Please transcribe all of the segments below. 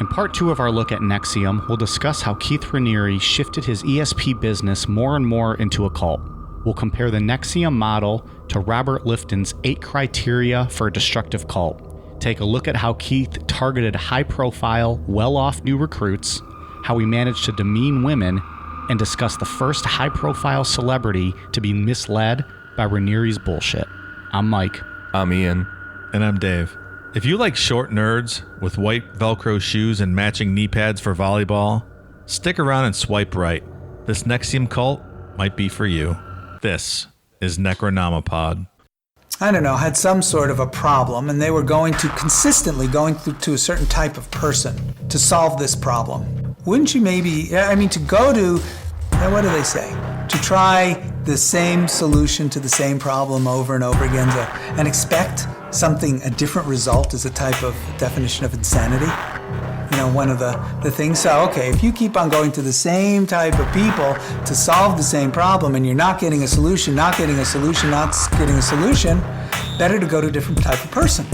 In part 2 of our look at NXIVM, we'll discuss how Keith Raniere shifted his ESP business more and more into a cult. We'll compare the NXIVM model to Robert Lifton's 8 criteria for a destructive cult. Take a look at how Keith targeted high-profile, well-off new recruits, how he managed to demean women, and discuss the first high-profile celebrity to be misled by Raniere's bullshit. I'm Mike. I'm Ian. And I'm Dave. If you like short nerds with white Velcro shoes and matching knee pads for volleyball, stick around and swipe right. This NXIVM cult might be for you. This is Necronomipod. I don't know, had some sort of a problem, and they were consistently going to a certain type of person to solve this problem. Wouldn't you to go to, what do they say? To try the same solution to the same problem over and over again and expect a different result is a type of definition of insanity. One of the things. So, okay, if you keep on going to the same type of people to solve the same problem and you're not getting a solution, better to go to a different type of person.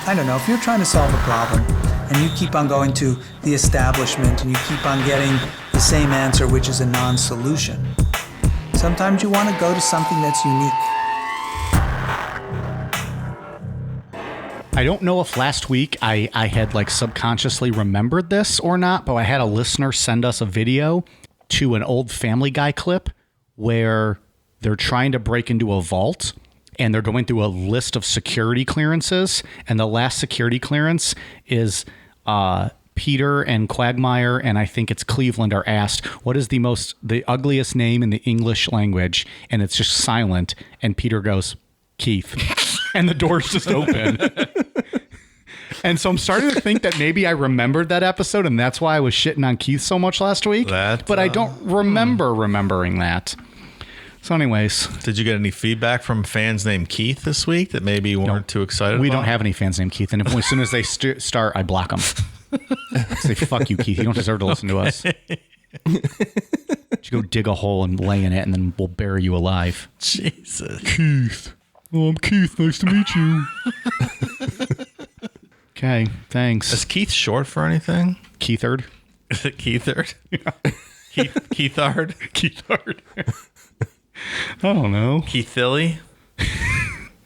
I don't know, if you're trying to solve a problem and you keep on going to the establishment and you keep on getting the same answer, which is a non-solution, sometimes you want to go to something that's unique. I don't know if last week I had subconsciously remembered this or not, but I had a listener send us a video to an old Family Guy clip where they're trying to break into a vault and they're going through a list of security clearances. And the last security clearance is Peter and Quagmire, and I think it's Cleveland, are asked, what is the ugliest name in the English language? And it's just silent. And Peter goes, Keith. And the door's just open. And so I'm starting to think that maybe I remembered that episode, and that's why I was shitting on Keith so much last week. But I don't remember remembering that. So anyways. Did you get any feedback from fans named Keith this week that maybe you weren't too excited We about? don't have any fans named Keith, and as soon as they start, I block them. Say, fuck you, Keith. You don't deserve to listen to us. You go dig a hole and lay in it, and then we'll bury you alive. Jesus. Keith. Oh, I'm Keith. Nice to meet you. Okay, thanks. Is Keith short for anything? Keithard. Is it Keithard? Yeah. Keithard? Keithard. I don't know. Keithilly?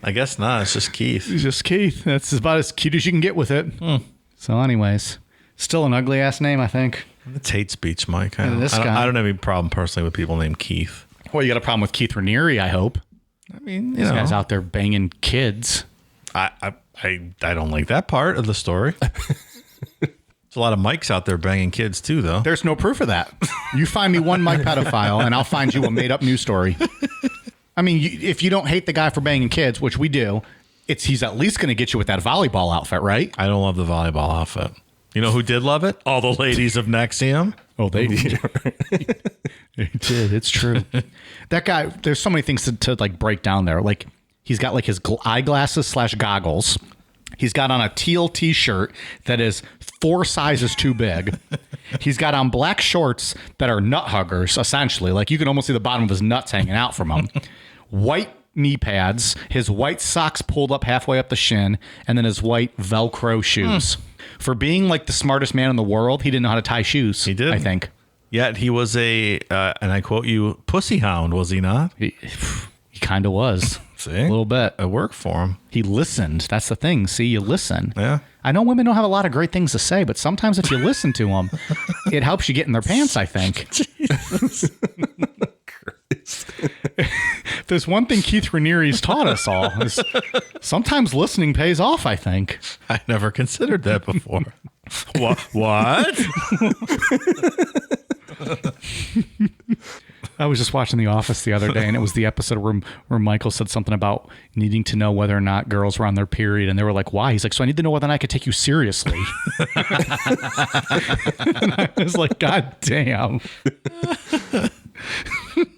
I guess not. It's just Keith. It's just Keith. That's about as cute as you can get with it. So anyways, still an ugly ass name, I think. It's hate speech, Mike. I don't have any problem personally with people named Keith. Well, you got a problem with Keith Raniere, I hope. I mean, This guy's out there banging kids. I don't like that part of the story. There's a lot of Mikes out there banging kids too, though. There's no proof of that. You find me one Mike pedophile, and I'll find you a made-up news story. I mean, if you don't hate the guy for banging kids, which we do, he's at least going to get you with that volleyball outfit, right? I don't love the volleyball outfit. You know who did love it? All the ladies of NXIVM. Oh, they did. They did. It's true. That guy, there's so many things to break down there. Like, he's got his eyeglasses / goggles. He's got on a teal t-shirt that is 4 sizes too big. He's got on black shorts that are nut huggers, essentially. Like, you can almost see the bottom of his nuts hanging out from them. White knee pads, his white socks pulled up halfway up the shin, and then his white Velcro shoes. For being the smartest man in the world, he didn't know how to tie shoes. He did, I think. Yet he was and I quote you, pussy hound, was he not? He kind of was. See? A little bit. It worked for him. He listened. That's the thing. See, you listen. Yeah. I know women don't have a lot of great things to say, but sometimes if you listen to them, it helps you get in their pants, I think. Jesus. There's one thing Keith Raniere's taught us all is sometimes listening pays off, I think. I never considered that before. What? I was just watching The Office the other day, and it was the episode where Michael said something about needing to know whether or not girls were on their period, and they were like, why? He's like, so I need to know whether or not I could take you seriously. And I was like, God damn.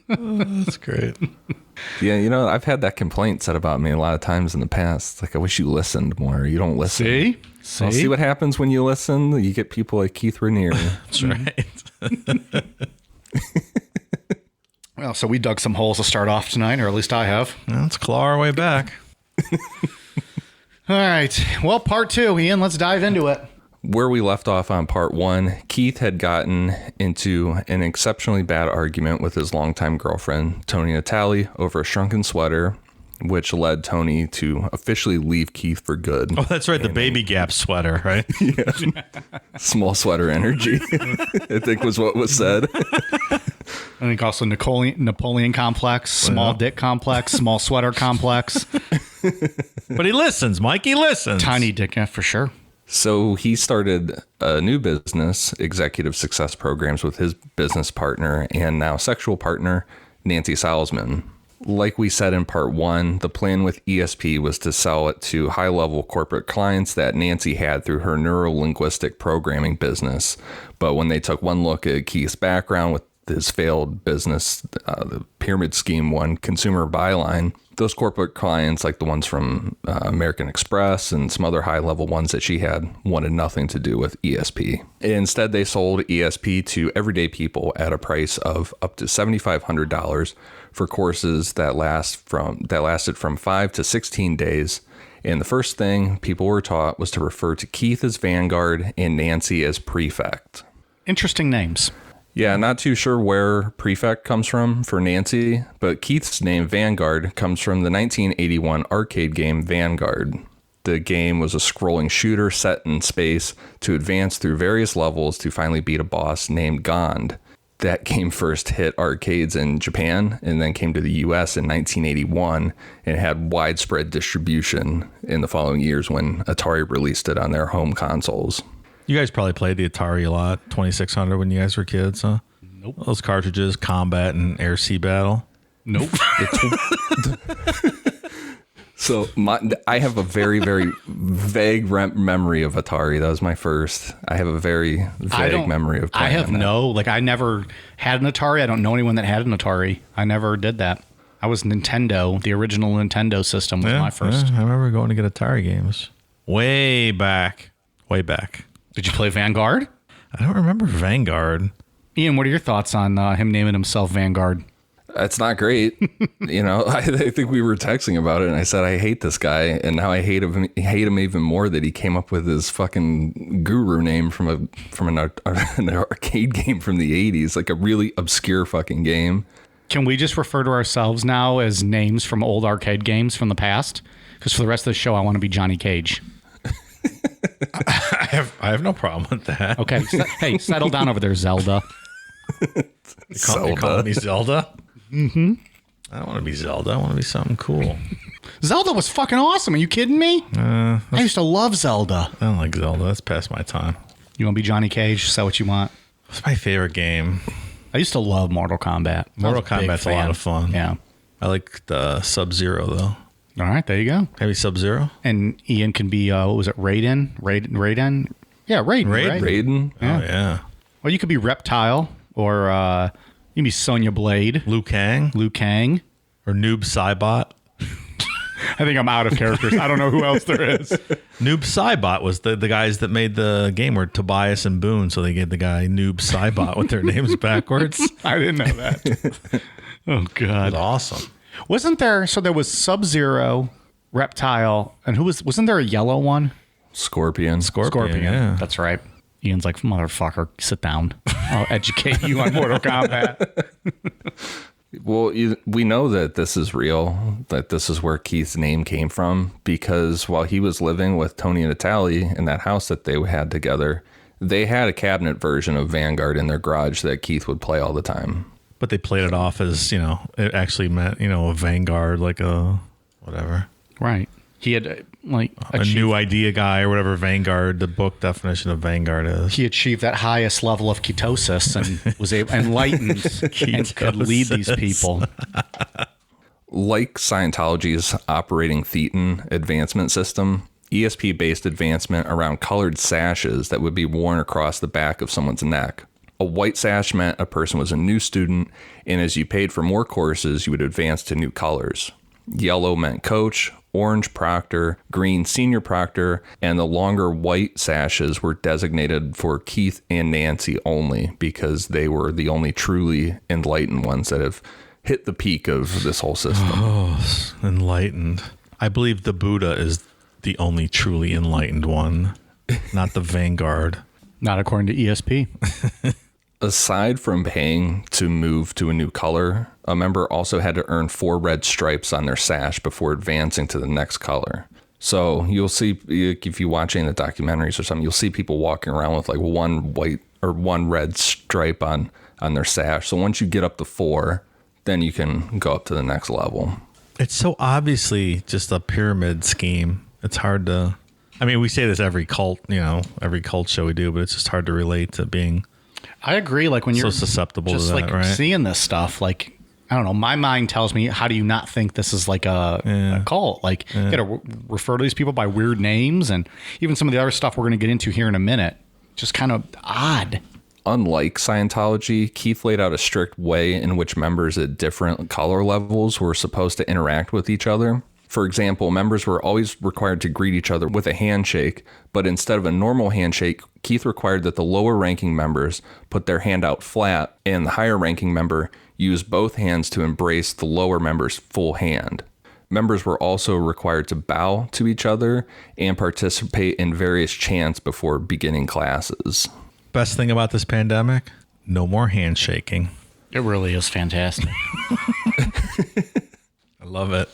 Oh, that's great. Yeah, I've had that complaint said about me a lot of times in the past. Like, I wish you listened more. You don't listen. See? Well, see what happens when you listen? You get people like Keith Raniere. That's right. Well, so we dug some holes to start off tonight, or at least I have. Let's claw our way back. All right. Well, part 2, Ian. Let's dive into it. Where we left off on part 1, Keith had gotten into an exceptionally bad argument with his longtime girlfriend, Tony Natali, over a shrunken sweater, which led Tony to officially leave Keith for good. Oh, that's right. The Baby Gap sweater, right? Yeah. Small sweater energy, I think was what was said. I think also Napoleon complex, small dick complex, small sweater complex. But he listens, Mike. He listens. Tiny dick, yeah, for sure. So he started a new business, Executive Success Programs, with his business partner and now sexual partner, Nancy Salzman. Like we said in part 1, the plan with ESP was to sell it to high-level corporate clients that Nancy had through her neuro-linguistic programming business. But when they took one look at Keith's background with his failed business, the pyramid scheme one, Consumer Byline, those corporate clients, like the ones from American Express and some other high-level ones that she had, wanted nothing to do with ESP. Instead, they sold ESP to everyday people at a price of up to $7,500 for courses that lasted from 5 to 16 days. And the first thing people were taught was to refer to Keith as Vanguard and Nancy as Prefect. Interesting names. Yeah, not too sure where Prefect comes from for Nancy, but Keith's name Vanguard comes from the 1981 arcade game Vanguard. The game was a scrolling shooter set in space to advance through various levels to finally beat a boss named Gond. That game first hit arcades in Japan and then came to the US in 1981 and had widespread distribution in the following years when Atari released it on their home consoles. You guys probably played the Atari a lot, 2600 when you guys were kids, huh? Nope. Those cartridges, Combat and Air Sea Battle. Nope. So I have a very, very vague memory of Atari. That was my first. I have a very vague memory of playing I have that. I never had an Atari. I don't know anyone that had an Atari. I never did that. I was Nintendo. The original Nintendo system was my first. Yeah, I remember going to get Atari games. Way back. Did you play Vanguard? I don't remember Vanguard. Ian, what are your thoughts on him naming himself Vanguard? It's not great. I think we were texting about it and I said, I hate this guy. And now I hate him even more that he came up with his fucking guru name from an arcade game from the 80s, like a really obscure fucking game. Can we just refer to ourselves now as names from old arcade games from the past? Because for the rest of the show, I want to be Johnny Cage. I have no problem with that. Okay. Hey, settle down over there, Zelda. You calling me Zelda? Mm-hmm. I don't want to be Zelda. I want to be something cool. Zelda was fucking awesome. Are you kidding me? I used to love Zelda. I don't like Zelda. That's past my time. You want to be Johnny Cage? Is that what you want? What's my favorite game? I used to love Mortal Kombat. Mortal Kombat's a lot of fun. Yeah. I like the Sub-Zero, though. All right, there you go. Maybe Sub-Zero? And Ian can be, what was it, Raiden? Yeah, Raiden. Right? Raiden? Yeah. Oh, yeah. Or you could be Reptile, or you can be Sonya Blade. Liu Kang? Or Noob Saibot? I think I'm out of characters. I don't know who else there is. Noob Saibot was the guys that made the game were Tobias and Boone, so they gave the guy Noob Saibot with their names backwards. I didn't know that. Oh, God. That's awesome. Wasn't there, so there was Sub-Zero, Reptile, and wasn't there a yellow one? Scorpion. Yeah. That's right. Ian's like, motherfucker, sit down. I'll educate you on Mortal Kombat. Well, we know that this is real, that this is where Keith's name came from, because while he was living with Tony and Natalie in that house that they had together, they had a cabinet version of Vanguard in their garage that Keith would play all the time. But they played it off as, it actually meant, a Vanguard, like a whatever. Right. He had, a new idea guy or whatever Vanguard, the book definition of Vanguard is. He achieved that highest level of ketosis and was enlightened and could lead these people. Like Scientology's operating Thetan advancement system, ESP based advancement around colored sashes that would be worn across the back of someone's neck. A white sash meant a person was a new student, and as you paid for more courses, you would advance to new colors. Yellow meant coach, orange proctor, green senior proctor, and the longer white sashes were designated for Keith and Nancy only because they were the only truly enlightened ones that have hit the peak of this whole system. Oh, enlightened. I believe the Buddha is the only truly enlightened one. not the Vanguard. Not according to ESP. Aside from paying to move to a new color, a member also had to earn 4 red stripes on their sash before advancing to the next color. So you'll see, if you watch any of the documentaries or something, you'll see people walking around with like 1 white or 1 red stripe on their sash. So once you get up to 4, then you can go up to the next level. It's so obviously just a pyramid scheme. It's hard to, I mean, we say this every cult, every cult show we do, but it's just hard to relate to being I agree. Like when you're so susceptible just to that, like right? seeing this stuff, like, I don't know, my mind tells me, how do you not think this is like a cult? Like, you got to refer to these people by weird names, and even some of the other stuff we're going to get into here in a minute. Just kind of odd. Unlike Scientology, Keith laid out a strict way in which members at different color levels were supposed to interact with each other. For example, members were always required to greet each other with a handshake, but instead of a normal handshake, Keith required that the lower ranking members put their hand out flat and the higher ranking member use both hands to embrace the lower member's full hand. Members were also required to bow to each other and participate in various chants before beginning classes. Best thing about this pandemic? No more handshaking. It really is fantastic. I love it.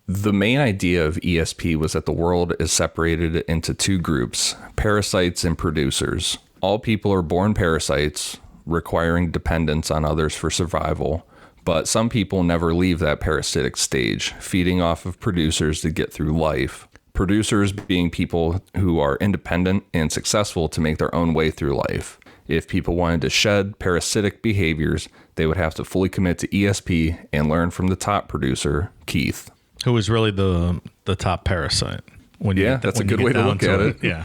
The main idea of ESP was that the world is separated into 2 groups, parasites and producers. All people are born parasites, requiring dependence on others for survival, but some people never leave that parasitic stage, feeding off of producers to get through life. Producers being people who are independent and successful to make their own way through life. If people wanted to shed parasitic behaviors, they would have to fully commit to ESP and learn from the top producer, Keith. Who is really the top parasite? That's a good way to look at it. Yeah.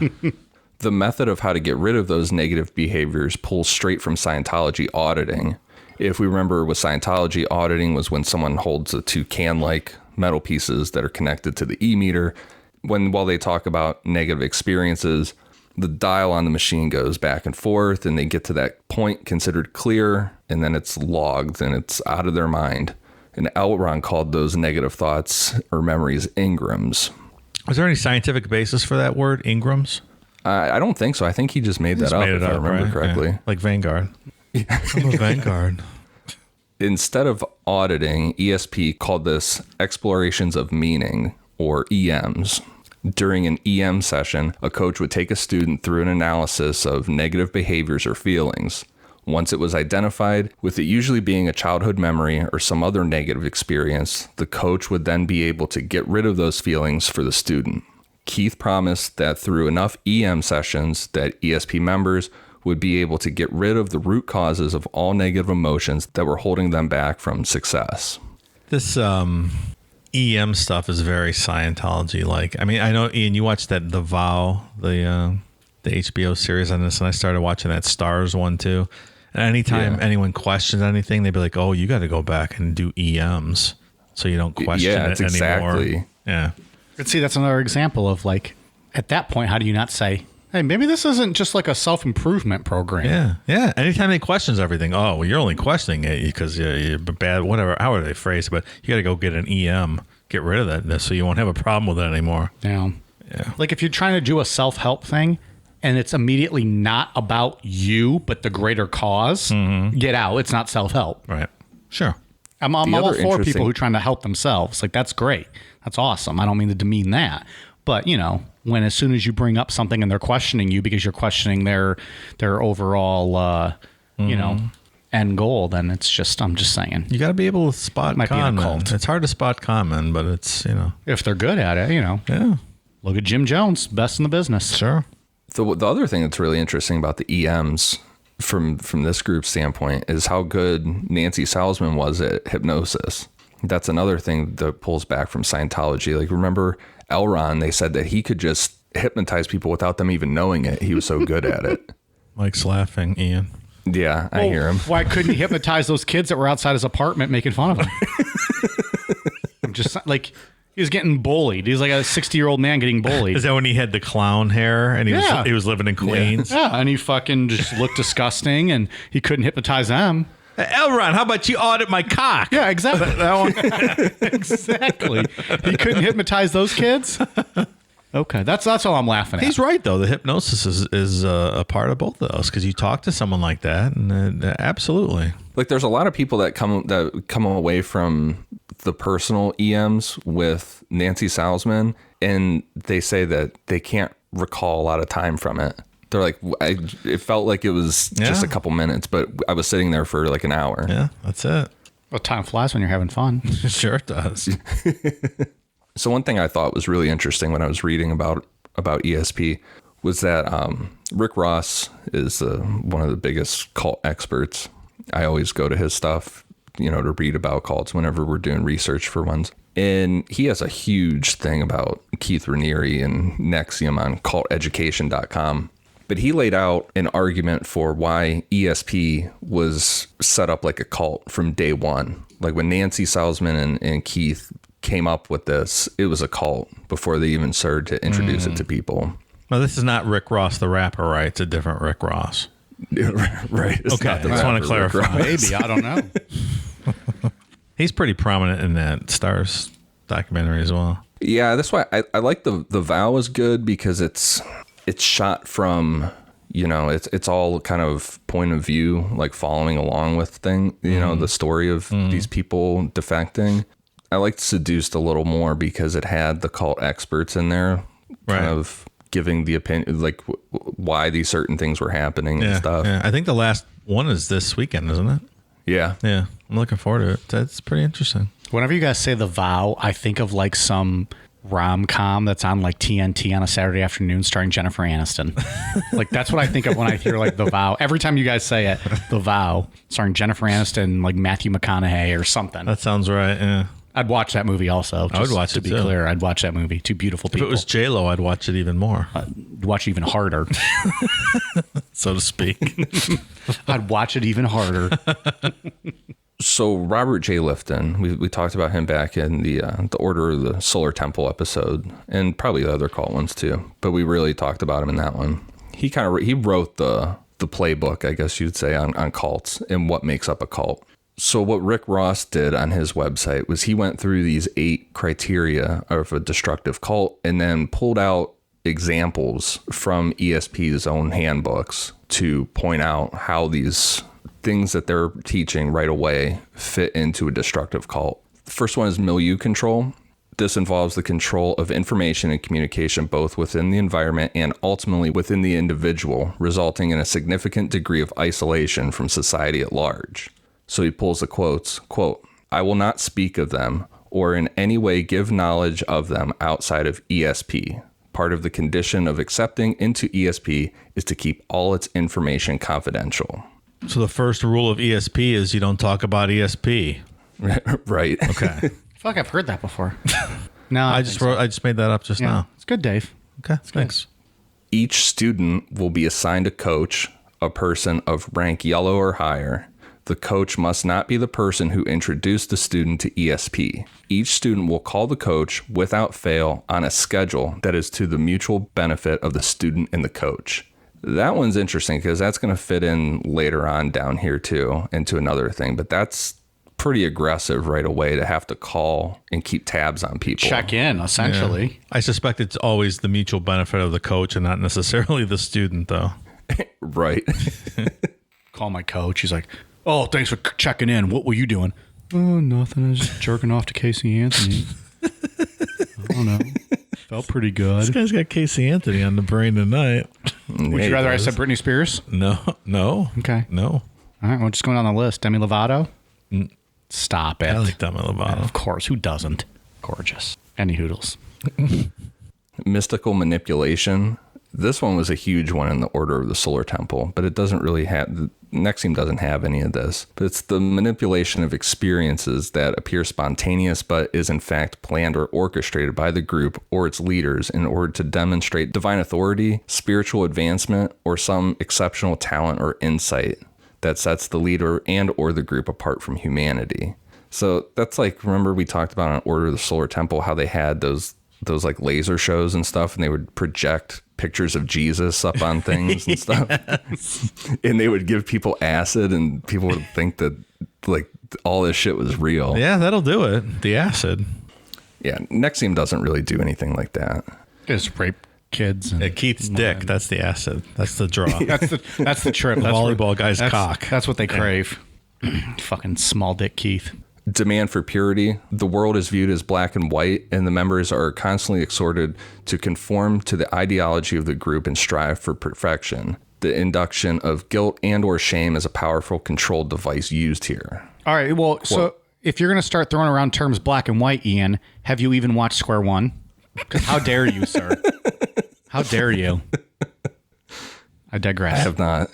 The method of how to get rid of those negative behaviors pulls straight from Scientology auditing. If we remember with Scientology, auditing was when someone holds the 2 can-like metal pieces that are connected to the e-meter. While they talk about negative experiences, the dial on the machine goes back and forth, and they get to that point considered clear, and then it's logged and it's out of their mind. And L. Ron called those negative thoughts or memories Seagrams. Was there any scientific basis for that word, Seagrams? I don't think so. I think he just made that up, if I remember correctly. Yeah. Like Vanguard. I'm a Vanguard. Instead of auditing, ESP called this explorations of meaning, or EMs. During an EM session, a coach would take a student through an analysis of negative behaviors or feelings. Once it was identified, with it usually being a childhood memory or some other negative experience, the coach would then be able to get rid of those feelings for the student. Keith promised that through enough EM sessions that ESP members would be able to get rid of the root causes of all negative emotions that were holding them back from success. This EM stuff is very Scientology-like. I mean, I know, Ian, you watched that The Vow, the HBO series on this, and I started watching that Stars one too. And anytime anyone questions anything, they'd be like, "Oh, you got to go back and do EMs, so you don't question it anymore." Exactly. Yeah. But see, that's another example of like, at that point, how do you not say, hey, maybe this isn't just like a self-improvement program? Yeah. Yeah. Anytime they questions everything, oh, well, you're only questioning it because you're bad, whatever, however they phrase it, but you got to go get an EM, get rid of that so you won't have a problem with it anymore. Yeah. Like if you're trying to do a self-help thing and it's immediately not about you, but the greater cause, get out. It's not self-help. Right. Sure. I'm all for people who are trying to help themselves. Like, that's great. That's awesome. I don't mean to demean that. But, when as soon as you bring up something and they're questioning you because you're questioning their overall, end goal, then it's just, I'm just saying. You got to be able to spot con men. It's hard to spot con men, but it's, if they're good at it, Yeah. Look at Jim Jones, best in the business. Sure. The other thing that's really interesting about the EMs from this group's standpoint is how good Nancy Salzman was at hypnosis. That's another thing that pulls back from Scientology. Like, remember L. Ron, they said that he could just hypnotize people without them even knowing it. He was so good at it. Mike's laughing, Ian. Yeah, I hear him. Why couldn't he hypnotize those kids that were outside his apartment making fun of him? I'm just like, he was getting bullied. He's like a 60-year-old man getting bullied. Is that when he had the clown hair and he was living in Queens? Yeah, and he fucking just looked disgusting and he couldn't hypnotize them. Elron, how about you audit my cock? Yeah, exactly. That one. Exactly. He couldn't hypnotize those kids. Okay, that's all I'm laughing at. He's right though. The hypnosis is a part of both of those because you talk to someone like that, and absolutely. Like there's a lot of people that come away from the personal EMs with Nancy Salzman, and they say that they can't recall a lot of time from it. They're like, it felt like it was just a couple minutes, but I was sitting there for like an hour. Yeah, that's it. Well, time flies when you're having fun. Sure it does. So one thing I thought was really interesting when I was reading about ESP was that Rick Ross is one of the biggest cult experts. I always go to his stuff, to read about cults whenever we're doing research for ones. And he has a huge thing about Keith Raniere and NXIVM on culteducation.com. But he laid out an argument for why ESP was set up like a cult from day one. Like when Nancy Salzman and Keith came up with this, it was a cult before they even started to introduce it to people. No, this is not Rick Ross the rapper, right? It's a different Rick Ross. Right. It's okay, not the I just want to rapper, clarify. Maybe, I don't know. He's pretty prominent in that Stars documentary as well. Yeah, that's why I like the Vow is good because it's shot from, it's all kind of point of view, like following along with the story of these people defecting. I liked Seduced a little more because it had the cult experts in there kind of giving the opinion, like why these certain things were happening and stuff. Yeah. I think the last one is this weekend, isn't it? Yeah. Yeah. I'm looking forward to it. That's pretty interesting. Whenever you guys say The Vow, I think of like some rom-com that's on like TNT on a Saturday afternoon starring Jennifer Aniston. Like that's what I think of when I hear like The Vow. Every time you guys say it, The Vow starring Jennifer Aniston, like Matthew McConaughey or something. That sounds right. Yeah. I'd watch that movie also. I would watch to it be too. clear. I'd watch that movie. Two beautiful people. If it was J-Lo, I'd watch it even more. Watch it even harder. So to speak. I'd watch it even harder. So Robert J. Lifton, we talked about him back in the Order of the Solar Temple episode, and probably the other cult ones too. But we really talked about him in that one. He wrote the playbook, I guess you'd say, on cults and what makes up a cult. So what Rick Ross did on his website was he went through these 8 criteria of a destructive cult and then pulled out examples from ESP's own handbooks to point out how these things that they're teaching right away fit into a destructive cult. The first one is milieu control. This involves the control of information and communication both within the environment and ultimately within the individual, resulting in a significant degree of isolation from society at large. So he pulls the quotes, quote, "I will not speak of them or in any way give knowledge of them outside of ESP. Part of the condition of accepting into ESP is to keep all its information confidential." So the first rule of ESP is you don't talk about ESP. Right. Okay. I feel like I've heard that before. No, I just made that up just now. It's good, Dave. Okay. Thanks. Each student will be assigned a coach, a person of rank yellow or higher. The coach must not be the person who introduced the student to ESP. Each student will call the coach without fail on a schedule that is to the mutual benefit of the student and the coach. That one's interesting because that's going to fit in later on down here too into another thing, but that's pretty aggressive right away to have to call and keep tabs on people. Check in, essentially. Yeah. I suspect it's always the mutual benefit of the coach and not necessarily the student, though. Right. Call my coach. He's like, "Oh, thanks for checking in. What were you doing?" "Oh, nothing. I was just jerking off to Casey Anthony." "I don't know. Felt pretty good." This guy's got Casey Anthony on the brain tonight. Would you rather I said Britney Spears? No. Okay. No. All right, we're just going down the list. Demi Lovato? Stop it. I like Demi Lovato. Of course. Who doesn't? Gorgeous. Any hoodles. Mystical manipulation. This one was a huge one in the Order of the Solar Temple, but it doesn't really have, NXIVM doesn't have any of this. But it's the manipulation of experiences that appear spontaneous, but is in fact planned or orchestrated by the group or its leaders in order to demonstrate divine authority, spiritual advancement, or some exceptional talent or insight that sets the leader and or the group apart from humanity. So that's like, remember we talked about on Order of the Solar Temple, how they had those like laser shows and stuff, and they would project pictures of Jesus up on things and stuff. Yes. And they would give people acid and people would think that like all this shit was real. Yeah, that'll do it. The acid. Yeah. NXIVM doesn't really do anything like that. Is rape kids. And Keith's dick. That's the acid. That's the draw. that's the trip. The volleyball guy's cock. That's what they crave. Fucking small dick Keith. Demand for purity. The world is viewed as black and white, and the members are constantly exhorted to conform to the ideology of the group and strive for perfection. The induction of guilt and or shame is a powerful control device used here. All right. Well, so if you're going to start throwing around terms black and white, Ian, have you even watched Square One? Because how dare you, sir? How dare you? I digress. I have not.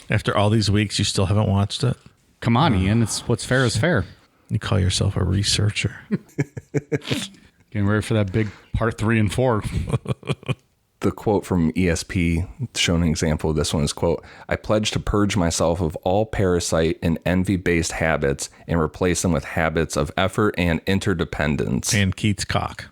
After all these weeks, you still haven't watched it? Come on, Ian. It's what's fair is fair. You call yourself a researcher. Getting ready for that big part 3 and 4. The quote from ESP, showing an example of this one, is, quote, "I pledge to purge myself of all parasite and envy-based habits and replace them with habits of effort and interdependence." And Keith's cock.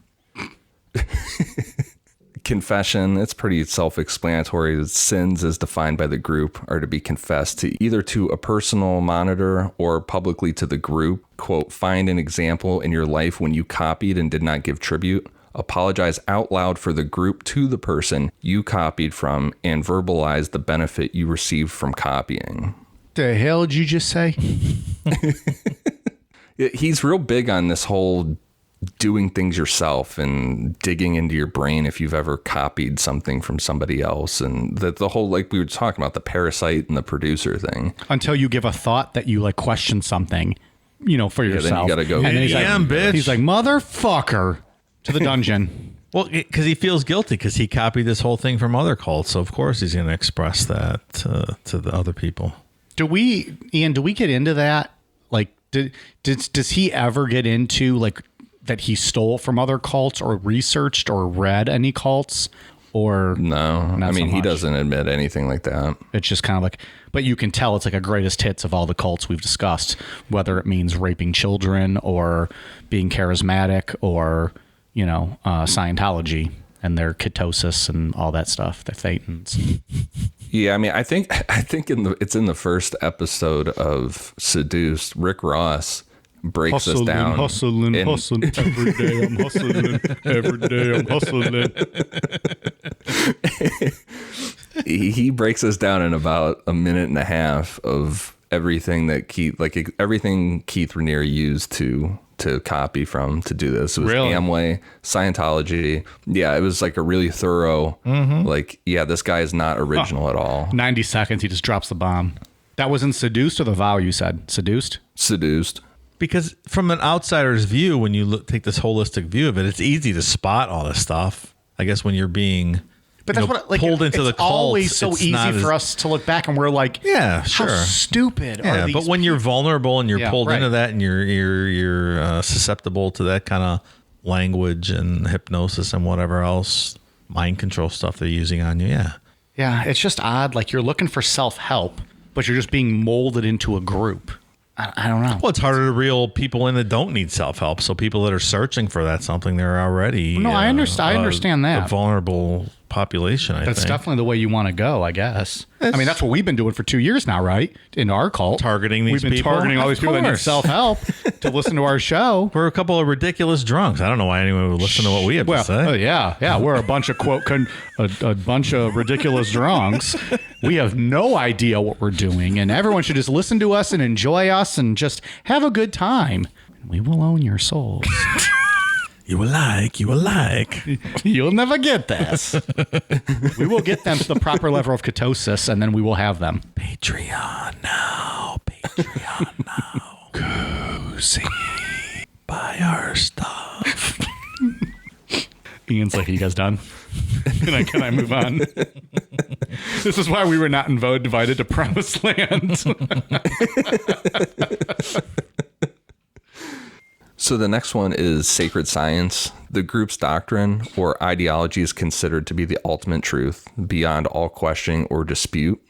Confession, it's pretty self-explanatory. Sins as defined by the group are to be confessed to either to a personal monitor or publicly to the group. Quote, "Find an example in your life when you copied and did not give tribute. Apologize out loud for the group to the person you copied from and verbalize the benefit you received from copying." The hell did you just say? He's real big on this whole doing things yourself and digging into your brain if you've ever copied something from somebody else, and the whole, like we were talking about, the parasite and the producer thing. Until you give a thought that you like question something, for yourself. Then you gotta go. And then bitch. He's like, motherfucker, to the dungeon. Well, because he feels guilty because he copied this whole thing from other cults. So, of course, he's going to express that to the other people. Ian, do we get into that? Like, does he ever get into, like, that he stole from other cults or researched or read any cults? Or no, I mean, he doesn't admit anything like that. It's just kind of like, but you can tell it's like a greatest hits of all the cults we've discussed, whether it means raping children or being charismatic or, Scientology and their ketosis and all that stuff, the thetans. Yeah, I mean, I think it's in the first episode of Seduced. Rick Ross breaks us down. Hustling every day. I'm hustling every day. I'm hustling. He breaks us down in about a minute and a half of everything that everything Keith Raniere used to copy from to do this. It was really? Amway, Scientology. Yeah, it was like a really thorough, this guy is not original at all. 90 seconds, he just drops the bomb. That was in Seduced or The Vow, you said? Seduced? Seduced. Because from an outsider's view, when you take this holistic view of it, it's easy to spot all this stuff. I guess when you're being pulled into the cult, it's always so easy for us to look back and we're like, yeah, sure, how stupid are these but when you're vulnerable and you're pulled into that and you're susceptible to that kind of language and hypnosis and whatever else mind control stuff they're using on you, yeah, it's just odd. Like, you're looking for self-help, but you're just being molded into a group. I don't know. Well, it's harder to reel people in that don't need self-help. So people that are searching for that something, they're already I understand that. A vulnerable population. That's definitely the way you want to go, I guess. I mean, that's what we've been doing for 2 years now, right? In our cult, targeting these people. We've been targeting all these people that need self-help to listen to our show. We're a couple of ridiculous drunks. I don't know why anyone would listen to what we have to say. Yeah, we're a bunch of a bunch of ridiculous drunks. We have no idea what we're doing, and everyone should just listen to us and enjoy us and just have a good time. We will own your souls. You will like. You'll never get this. We will get them to the proper level of ketosis, and then we will have them. Patreon now. Cozy. Buy our stuff. Ian's like, are you guys done? Can I move on? This is why we were not invited to Promised Land. So the next one is sacred science. The group's doctrine or ideology is considered to be the ultimate truth beyond all questioning or dispute.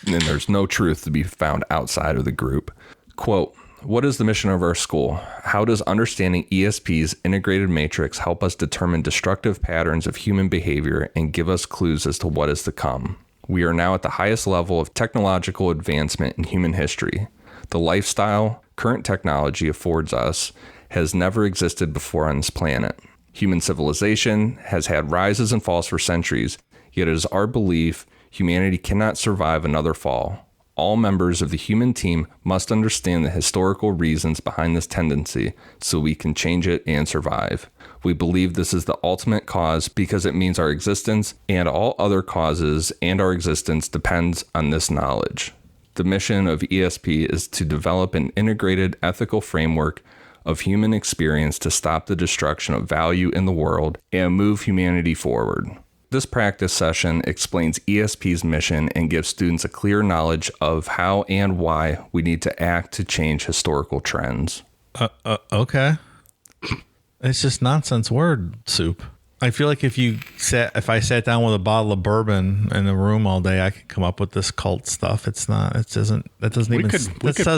And there's no truth to be found outside of the group. Quote, "What is the mission of our school? How does understanding ESP's integrated matrix help us determine destructive patterns of human behavior and give us clues as to what is to come? We are now at the highest level of technological advancement in human history. The lifestyle current technology affords us has never existed before on this planet. Human civilization has had rises and falls for centuries, yet it is our belief humanity cannot survive another fall. All members of the human team must understand the historical reasons behind this tendency so we can change it and survive. We believe this is the ultimate cause because it means our existence and all other causes and our existence depends on this knowledge. The mission of ESP is to develop an integrated ethical framework of human experience to stop the destruction of value in the world and move humanity forward. This practice session explains ESP's mission and gives students a clear knowledge of how and why we need to act to change historical trends. Okay. It's just nonsense word soup. I feel like if I sat down with a bottle of bourbon in the room all day, I could come up with this cult stuff. It says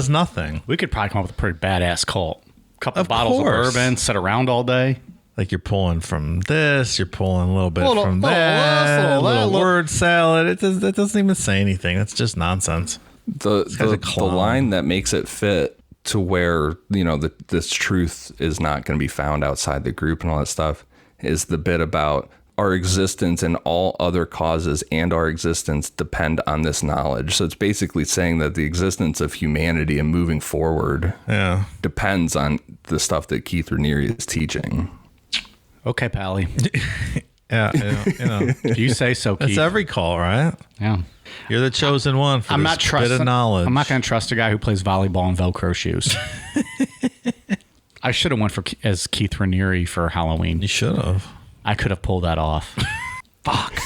nothing. We could probably come up with a pretty badass cult. Couple Of bottles course. of bourbon, sit around all day. Like you're pulling from this, you're pulling a little bit from little that, this, little word salad. It doesn't even say anything. That's just nonsense. The clown. line that makes it fit to where, this truth is not going to be found outside the group and all that stuff is the bit about our existence and all other causes and our existence depend on this knowledge. So it's basically saying that the existence of humanity and moving forward depends on the stuff that Keith Raniere is teaching. Okay, Pally. Yeah. You say so, Keith. That's every call, right? Yeah. You're the chosen one for this bit of knowledge. I'm not going to trust a guy who plays volleyball in Velcro shoes. I should have went as Keith Raniere for Halloween. You should have. I could have pulled that off. Fuck.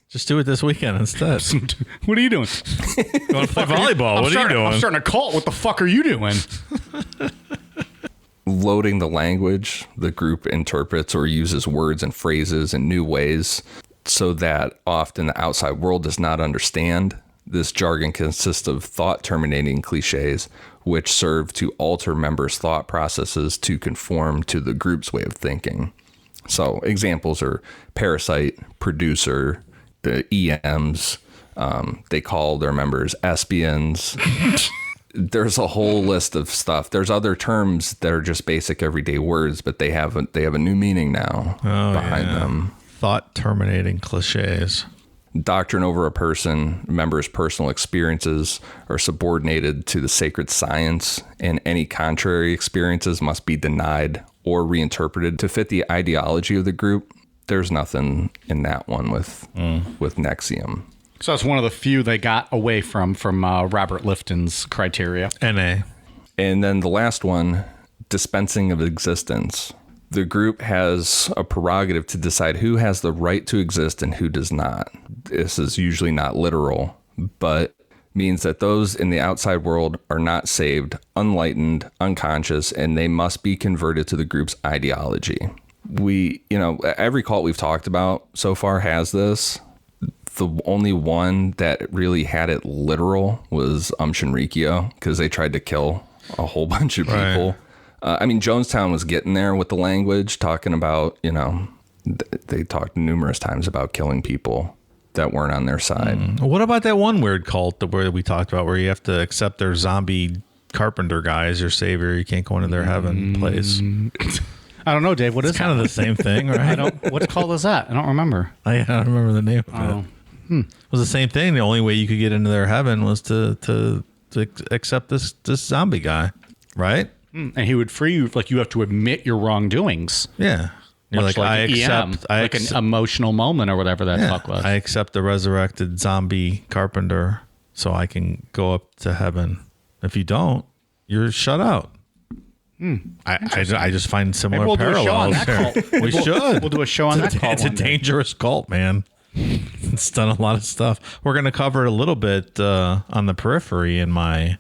Just do it this weekend instead. What are you doing? Going to play volleyball. What are you doing? I'm starting a cult. What the fuck are you doing? Loading the language, the group interprets or uses words and phrases in new ways so that often the outside world does not understand. This jargon consists of thought-terminating cliches, which serve to alter members' thought processes to conform to the group's way of thinking. So examples are parasite, producer, the EMs. They call their members espions. There's a whole list of stuff. There's other terms that are just basic everyday words, but they have a new meaning now behind them. Thought terminating cliches. Doctrine over a person, members' personal experiences are subordinated to the sacred science, and any contrary experiences must be denied or reinterpreted to fit the ideology of the group. There's nothing in that one with NXIVM. So that's one of the few they got away from Robert Lifton's criteria. NA. And then the last one, dispensing of existence. The group has a prerogative to decide who has the right to exist and who does not. This is usually not literal, but means that those in the outside world are not saved, unenlightened, unconscious, and they must be converted to the group's ideology. Every cult we've talked about so far has this. The only one that really had it literal was Shinrikyo, because they tried to kill a whole bunch of people. Jonestown was getting there with the language, talking about, they talked numerous times about killing people that weren't on their side. What about that one weird cult where we talked about where you have to accept their zombie carpenter guy as your savior? You can't go into their heaven place. I don't know, Dave. What is kind of the same thing, right? What call is that? I don't remember. I don't remember the name of it. It was the same thing. The only way you could get into their heaven was to accept this zombie guy, right? And he would free you. Like, you have to admit your wrongdoings. Yeah. You're Much like, I accept. an emotional moment or whatever that fuck was. I accept the resurrected zombie carpenter so I can go up to heaven. If you don't, you're shut out. I just find similar parallels here. We should. We'll do a show on that cult. It's a dangerous cult, man. It's done a lot of stuff. We're going to cover it a little bit on the periphery in my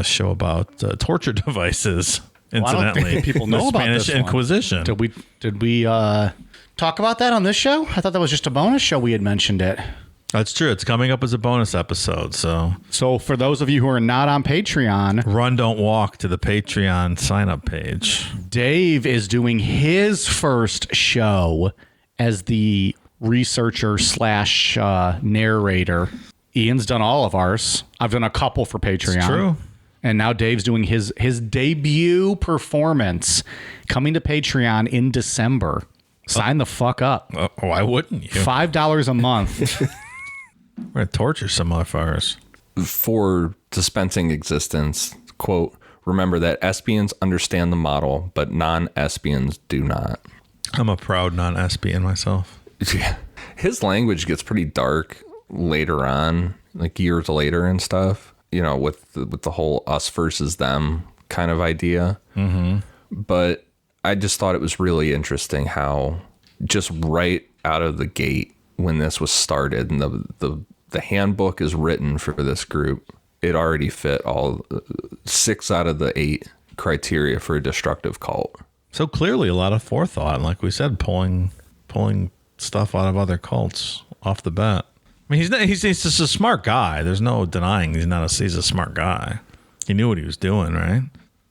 show about torture devices. Incidentally, I don't think people know about Spanish this Inquisition. Did we talk about that on this show? I thought that was just a bonus show. We had mentioned it. That's true. It's coming up as a bonus episode. So for those of you who are not on Patreon, run, don't walk to the Patreon sign-up page. Dave is doing his first show as the researcher / narrator. Ian's done all of ours. I've done a couple for Patreon. It's true. And now Dave's doing his debut performance coming to Patreon in December. Sign the fuck up. Why wouldn't you? $5 a month. We're going to torture some motherfuckers. For dispensing existence, quote, remember that espions understand the model, but non-espions do not. I'm a proud non-espion myself. Yeah. His language gets pretty dark later on, like years later and stuff, you know, with the whole us versus them kind of idea. Mm-hmm. But I just thought it was really interesting how just right out of the gate when this was started and the handbook is written for this group, it already fit all 6 out of the 8 criteria for a destructive cult. So clearly a lot of forethought, and like we said, pulling stuff out of other cults off the bat. I mean, he's just a smart guy. There's no denying he's a smart guy. He knew what he was doing, right?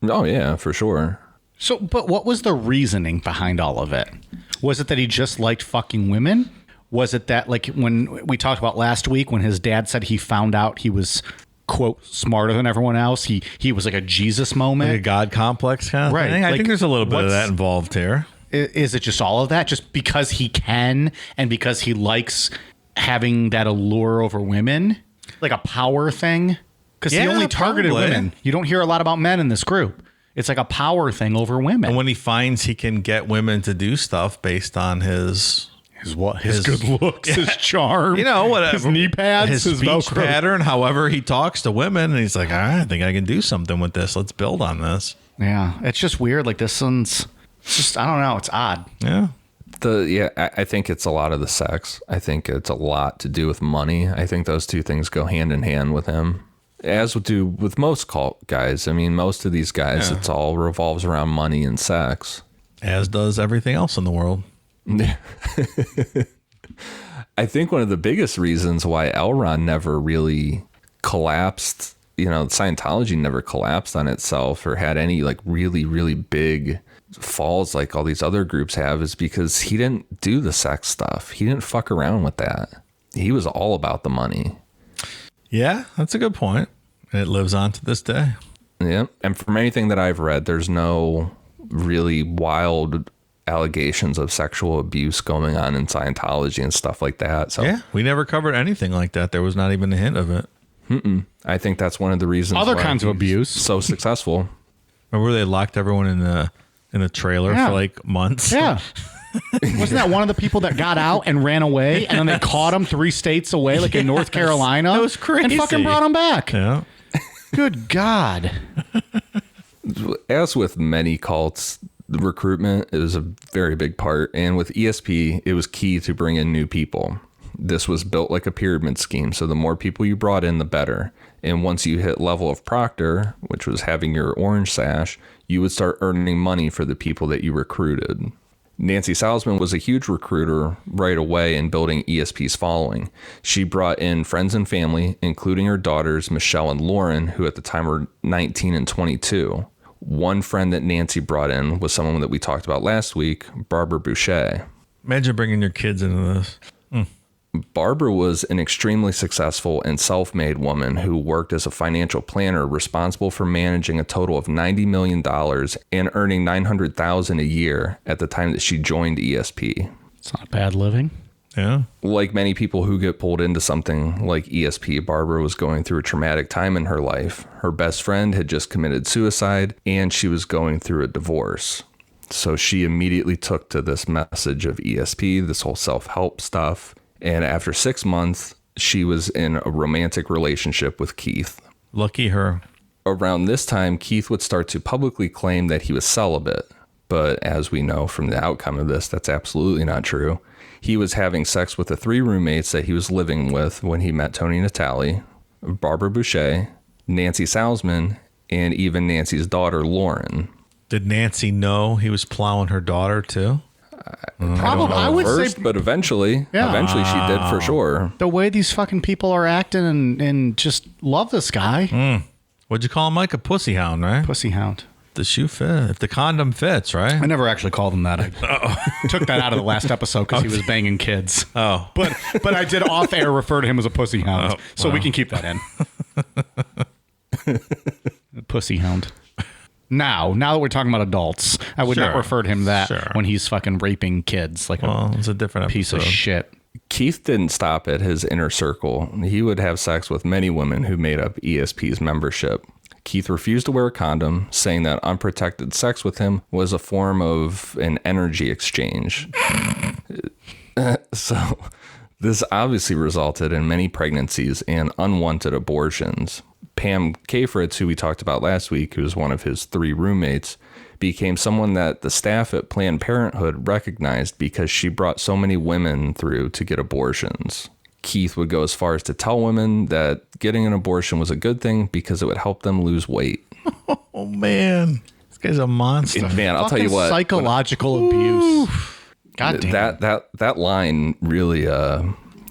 Oh yeah, for sure. So, but what was the reasoning behind all of it? Was it that he just liked fucking women? Was it that, like, when we talked about last week, when his dad said he found out he was, quote, smarter than everyone else, he was like a Jesus moment? Like a God complex kind of thing? I think there's a little bit of that involved here. Is it just all of that? Just because he can and because he likes having that allure over women? Like a power thing? Because he only targeted women. You don't hear a lot about men in this group. It's like a power thing over women. And when he finds he can get women to do stuff based on his good looks, his charm, you know, whatever, his knee pads, his speech Velcro pattern, however he talks to women, and he's like, I think I can do something with this. Let's build on this. Yeah, it's just weird. Like this one's just, I don't know. It's odd. Yeah. I think it's a lot of the sex. I think it's a lot to do with money. I think those two things go hand in hand with him, as would do with most cult guys. I mean, most of these guys, it's all revolves around money and sex. As does everything else in the world. I think one of the biggest reasons why Elron never really collapsed, you know, Scientology never collapsed on itself or had any like really, really big falls like all these other groups have is because he didn't do the sex stuff. He didn't fuck around with that. He was all about the money. Yeah, that's a good point. And it lives on to this day. Yeah. And from anything that I've read, there's no really wild allegations of sexual abuse going on in Scientology and stuff like that. So yeah, we never covered anything like that. There was not even a hint of it. I think that's one of the reasons other kinds of abuse so successful. Remember they locked everyone in the trailer for like months? Yeah. Wasn't that one of the people that got out and ran away and then they caught him 3 states away, like in North Carolina? That was crazy. And fucking brought him back. Yeah. Good God. As with many cults, the recruitment is a very big part. And with ESP, it was key to bring in new people. This was built like a pyramid scheme. So the more people you brought in, the better. And once you hit level of Proctor, which was having your orange sash, you would start earning money for the people that you recruited. Nancy Salzman was a huge recruiter right away in building ESP's following. She brought in friends and family, including her daughters, Michelle and Lauren, who at the time were 19 and 22. One friend that Nancy brought in was someone that we talked about last week, Barbara Boucher. Imagine bringing your kids into this. Barbara was an extremely successful and self-made woman who worked as a financial planner responsible for managing a total of $90 million and earning $900,000 a year at the time that she joined ESP. It's not bad living. Yeah. Like many people who get pulled into something like ESP, Barbara was going through a traumatic time in her life. Her best friend had just committed suicide and she was going through a divorce. So she immediately took to this message of ESP, this whole self-help stuff. And after 6 months, she was in a romantic relationship with Keith. Lucky her. Around this time, Keith would start to publicly claim that he was celibate. But as we know from the outcome of this, that's absolutely not true. He was having sex with the 3 roommates that he was living with when he met Tony Natale, Barbara Boucher, Nancy Salzman, and even Nancy's daughter, Lauren. Did Nancy know he was plowing her daughter too? Probably, I would first, say, but eventually she did for sure. the way these fucking people are acting and just love this guy. What'd you call him, Mike? A pussy hound, right? Pussy hound. The shoe fit. If the condom fits, right? I never actually called him that. I took that out of the last episode because he was banging kids. Oh. But I did off air refer to him as a pussy hound. So we can keep that in. pussy hound. Now that we're talking about adults, I would not refer to him that when he's fucking raping kids like it's a different piece episode. of shit. Keith didn't stop at his inner circle. He would have sex with many women who made up ESP's membership. Keith refused to wear a condom, saying that unprotected sex with him was a form of an energy exchange. So this obviously resulted in many pregnancies and unwanted abortions. Pam Kafritz, who we talked about last week, who was one of his 3 roommates, became someone that the staff at Planned Parenthood recognized because she brought so many women through to get abortions. Keith would go as far as to tell women that getting an abortion was a good thing because it would help them lose weight. Oh, man. This guy's a monster. Man, I'll tell you what. Psychological abuse. God damn. That line really,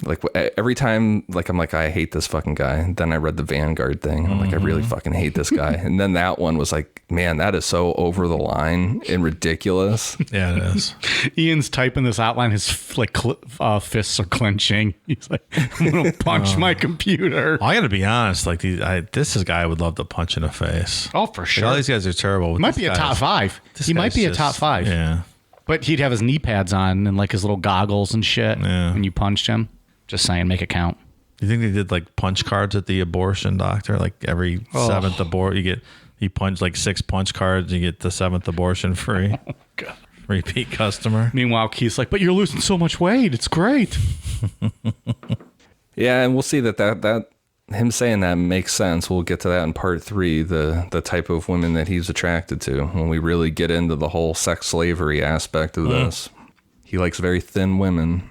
like every time, like I'm like, I hate this fucking guy. Then I read the Vanguard thing. And I'm like, I really fucking hate this guy. And then that one was like, man, that is so over the line and ridiculous. Yeah, it is. Ian's typing this outline. His fists are clenching. He's like, I'm going to punch my computer. I got to be honest. Like this is a guy I would love to punch in the face. Oh, for sure. Like, all these guys are terrible. He might be a top 5. He might be a top 5. Yeah. But he'd have his knee pads on and like his little goggles and shit when you punched him. Just saying, make it count. You think they did like punch cards at the abortion doctor? Like every 7th abort, you punch like 6 punch cards, you get the 7th abortion free. Oh, God. Repeat customer. Meanwhile, Keith's like, but you're losing so much weight. It's great. Yeah, and we'll see that him saying that makes sense. We'll get to that in part 3, the type of women that he's attracted to when we really get into the whole sex slavery aspect of this. He likes very thin women.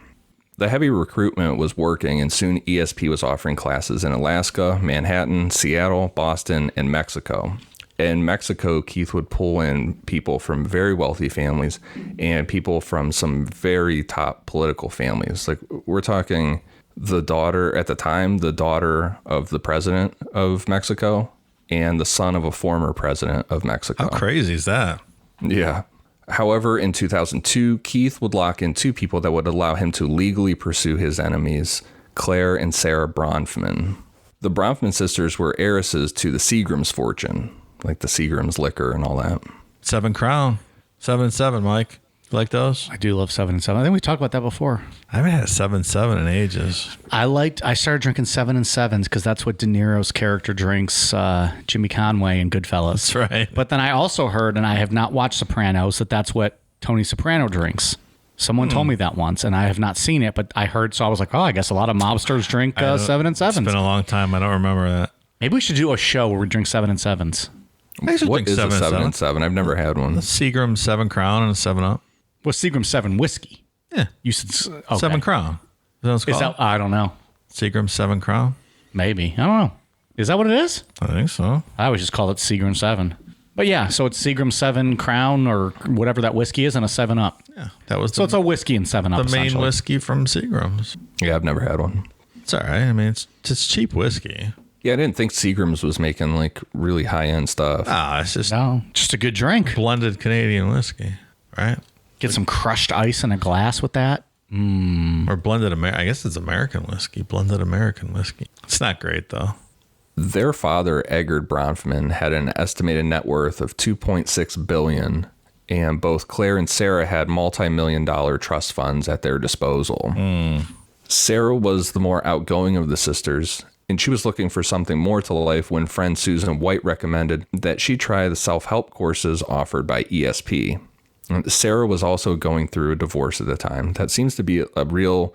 The heavy recruitment was working, and soon ESP was offering classes in Alaska, Manhattan, Seattle, Boston, and Mexico. In Mexico, Keith would pull in people from very wealthy families and people from some very top political families. Like, we're talking the daughter of the president of Mexico and the son of a former president of Mexico. How crazy is that? Yeah. However, in 2002, Keith would lock in 2 people that would allow him to legally pursue his enemies, Claire and Sarah Bronfman. The Bronfman sisters were heiresses to the Seagrams fortune, like the Seagrams liquor and all that. 7 Crown. 7 and 7, Mike. You like those? I do love 7 and 7. I think we talked about that before. I haven't had a 7-7 in ages. I started drinking 7 and 7s because that's what De Niro's character drinks, Jimmy Conway in Goodfellas. That's right. But then I also heard, and I have not watched Sopranos, that's what Tony Soprano drinks. Someone told me that once, and I have not seen it, but I heard, so I was like, oh, I guess a lot of mobsters drink 7 and 7s. It's been a long time. I don't remember that. Maybe we should do a show where we drink 7 and 7s. What is a 7 and 7? I've never had one. Seagram 7 Crown and a 7-Up. What's Seagram 7 whiskey? Yeah. You said okay. 7 Crown. Is that I don't know. Seagram 7 Crown? Maybe. I don't know. Is that what it is? I think so. I always just call it Seagram 7. But yeah, so it's Seagram 7 Crown or whatever that whiskey is and a 7-Up. Yeah. That was so it's a whiskey and 7-Up. The main whiskey from Seagrams. Yeah, I've never had one. It's all right. I mean, it's just cheap whiskey. Yeah, I didn't think Seagrams was making like really high-end stuff. It's just just a good drink. Blended Canadian whiskey, right? Get some crushed ice in a glass with that. Or blended I guess it's American whiskey. Blended American whiskey. It's not great though. Their father, Eggert Bronfman, had an estimated net worth of $2.6 billion, and both Claire and Sarah had multi-million-dollar trust funds at their disposal. Sarah was the more outgoing of the sisters, and she was looking for something more to life when friend Susan White recommended that she try the self-help courses offered by ESP. Sarah was also going through a divorce at the time. That seems to be a real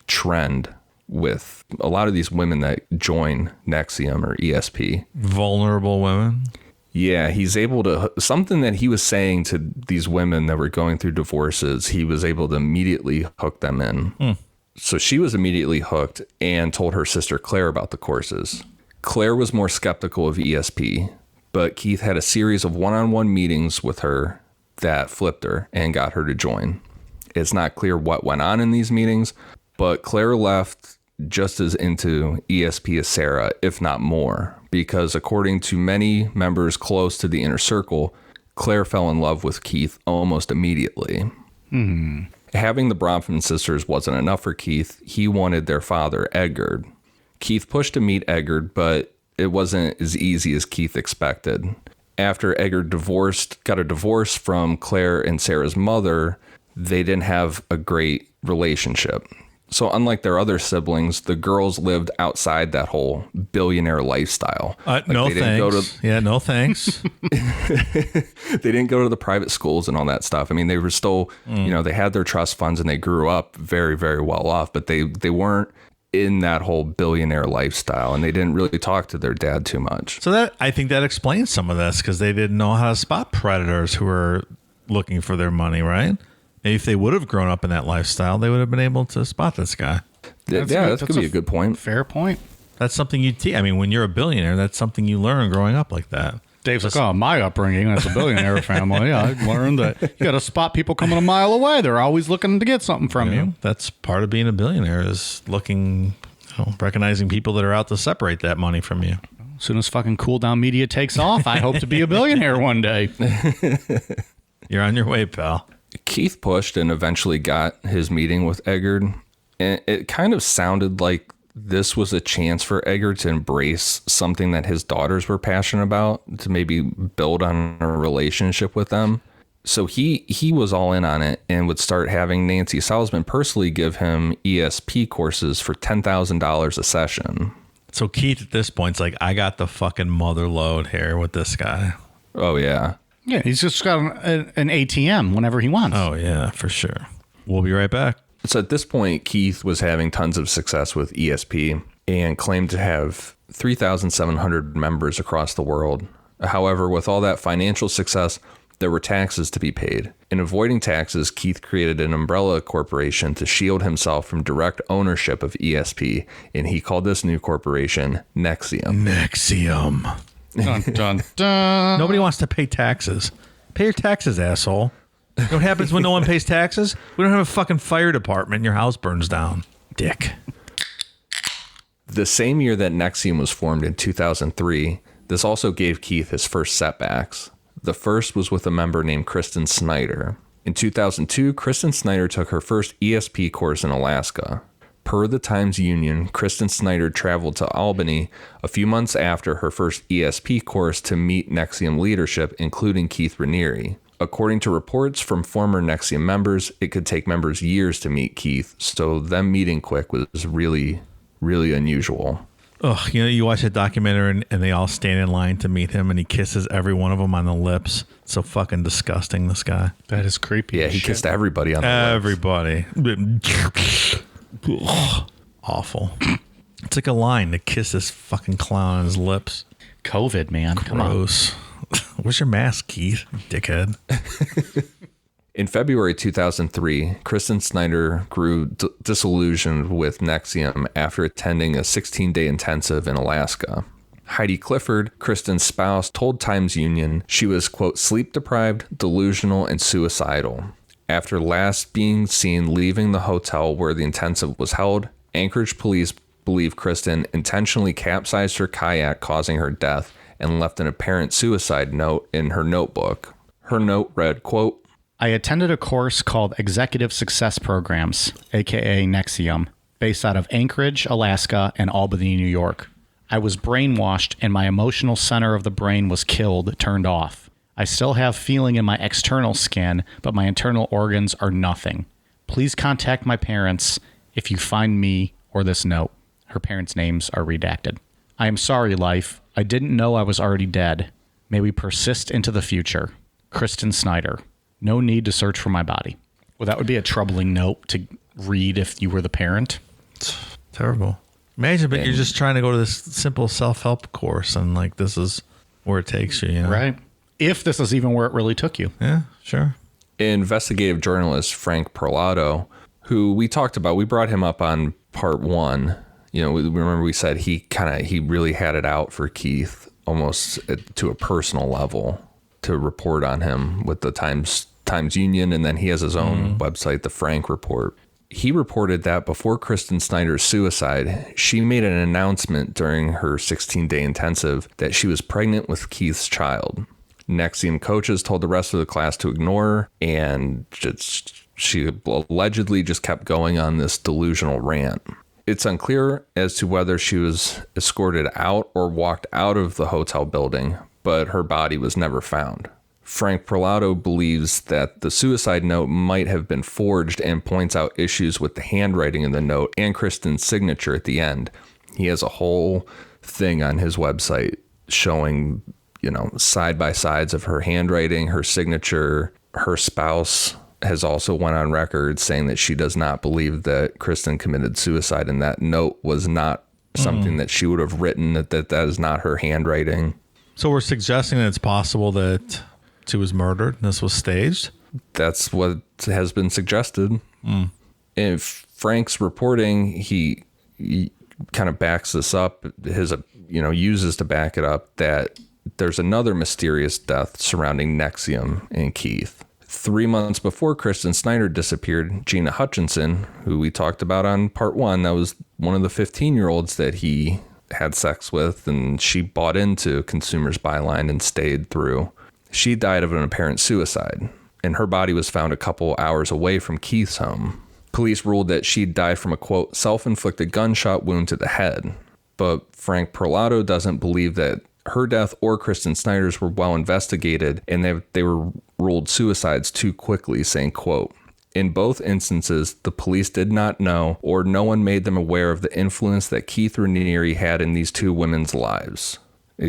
trend with a lot of these women that join NXIVM or ESP. Vulnerable women. Yeah, he's able to, something that he was saying to these women that were going through divorces, he was able to immediately hook them in. So she was immediately hooked and told her sister Claire about the courses. Claire was more skeptical of ESP, but Keith had a series of one-on-one meetings with her that flipped her and got her to join. It's not clear what went on in these meetings, but Claire left just as into ESP as Sarah, if not more, because according to many members close to the inner circle, Claire fell in love with Keith almost immediately. Having the Bronfman sisters wasn't enough for Keith. He wanted their father, Eggert. Keith pushed to meet Eggert, but it wasn't as easy as Keith expected. After Edgar got a divorce from Claire and Sarah's mother, they didn't have a great relationship. So unlike their other siblings, the girls lived outside that whole billionaire lifestyle. No thanks. No thanks. They didn't go to the private schools and all that stuff. I mean, they were still, they had their trust funds and they grew up very, very well off, but they weren't in that whole billionaire lifestyle, and they didn't really talk to their dad too much. So I think that explains some of this, because they didn't know how to spot predators who were looking for their money, right? If they would have grown up in that lifestyle, they would have been able to spot this guy. That could be a good point. Fair point. That's something you teach. I mean, when you're a billionaire, that's something you learn growing up like that. Dave's like, oh, my upbringing as a billionaire family, I learned that you got to spot people coming a mile away. They're always looking to get something from you. That's part of being a billionaire, is looking, recognizing people that are out to separate that money from you. As soon as fucking Cool Down Media takes off, I hope to be a billionaire one day. You're on your way, pal. Keith pushed and eventually got his meeting with Eggert. And it kind of sounded like this was a chance for Eggert to embrace something that his daughters were passionate about, to maybe build on a relationship with them. So he was all in on it and would start having Nancy Salzman personally give him ESP courses for $10,000 a session. So Keith at this point's like, I got the fucking mother load here with this guy. Oh, yeah. Yeah, he's just got an ATM whenever he wants. Oh, yeah, for sure. We'll be right back. So at this point, Keith was having tons of success with ESP and claimed to have 3,700 members across the world. However, with all that financial success, there were taxes to be paid. In avoiding taxes, Keith created an umbrella corporation to shield himself from direct ownership of ESP, and he called this new corporation NXIVM. NXIVM. Dun, dun, dun. Nobody wants to pay taxes. Pay your taxes, asshole. You know what happens when no one pays taxes? We don't have a fucking fire department and your house burns down. Dick. The same year that NXIVM was formed in 2003, this also gave Keith his first setbacks. The first was with a member named Kristen Snyder. In 2002, Kristen Snyder took her first ESP course in Alaska. Per the Times-Union, Kristen Snyder traveled to Albany a few months after her first ESP course to meet NXIVM leadership, including Keith Raniere. According to reports from former NXIVM members, it could take members years to meet Keith, so them meeting quick was really, really unusual. Ugh, you watch a documentary and they all stand in line to meet him and he kisses every one of them on the lips. It's so fucking disgusting, this guy. That is creepy. Yeah, he kissed everybody on the lips. Everybody. Awful. It's like a line to kiss this fucking clown on his lips. COVID, man. Gross. Where's your mask, Keith? Dickhead. In February 2003, Kristen Snyder grew disillusioned with NXIVM after attending a 16-day intensive in Alaska. Heidi Clifford, Kristen's spouse, told Times-Union she was, quote, sleep-deprived, delusional, and suicidal. After last being seen leaving the hotel where the intensive was held, Anchorage police believe Kristen intentionally capsized her kayak, causing her death, and left an apparent suicide note in her notebook. Her note read, quote, I attended a course called Executive Success Programs, aka NXIVM, based out of Anchorage, Alaska, and Albany, New York. I was brainwashed and my emotional center of the brain was turned off. I still have feeling in my external skin, but my internal organs are nothing. Please contact my parents if you find me or this note. Her parents' names are redacted. I am sorry, life. I didn't know I was already dead. May we persist into the future. Kristen Snyder. No need to search for my body. Well, that would be a troubling note to read if you were the parent. It's terrible. Imagine, but you're just trying to go to this simple self-help course, and like this is where it takes you, you know? Right. If this is even where it really took you. Yeah, sure. Investigative journalist Frank Perlato, who we talked about, we brought him up on part 1. You know, remember we said he really had it out for Keith almost to a personal level to report on him with the Times-Union, and then he has his own website, the Frank Report. He reported that before Kristen Snyder's suicide, she made an announcement during her 16-day intensive that she was pregnant with Keith's child. NXIVM coaches told the rest of the class to ignore her, and she allegedly just kept going on this delusional rant. It's unclear as to whether she was escorted out or walked out of the hotel building, but her body was never found. Frank Perlato believes that the suicide note might have been forged and points out issues with the handwriting in the note and Kristen's signature at the end. He has a whole thing on his website showing, side by sides of her handwriting, her signature. Her spouse has also went on record saying that she does not believe that Kristen committed suicide, and that note was not something that she would have written, that is not her handwriting. So we're suggesting that it's possible that she was murdered and this was staged? That's what has been suggested. In Frank's reporting, he kind of backs this up, uses to back it up, that there's another mysterious death surrounding NXIVM and Keith. 3 months before Kristen Snyder disappeared, Gina Hutchinson, who we talked about on part 1, that was one of the 15-year-olds that he had sex with, and she bought into Consumers Byline and stayed through. She died of an apparent suicide, and her body was found a couple hours away from Keith's home. Police ruled that she died from a, quote, self-inflicted gunshot wound to the head. But Frank Perlato doesn't believe that her death or Kristen Snyder's were well investigated, and they were ruled suicides too quickly, saying, quote, in both instances, the police did not know or no one made them aware of the influence that Keith Raniere had in these two women's lives.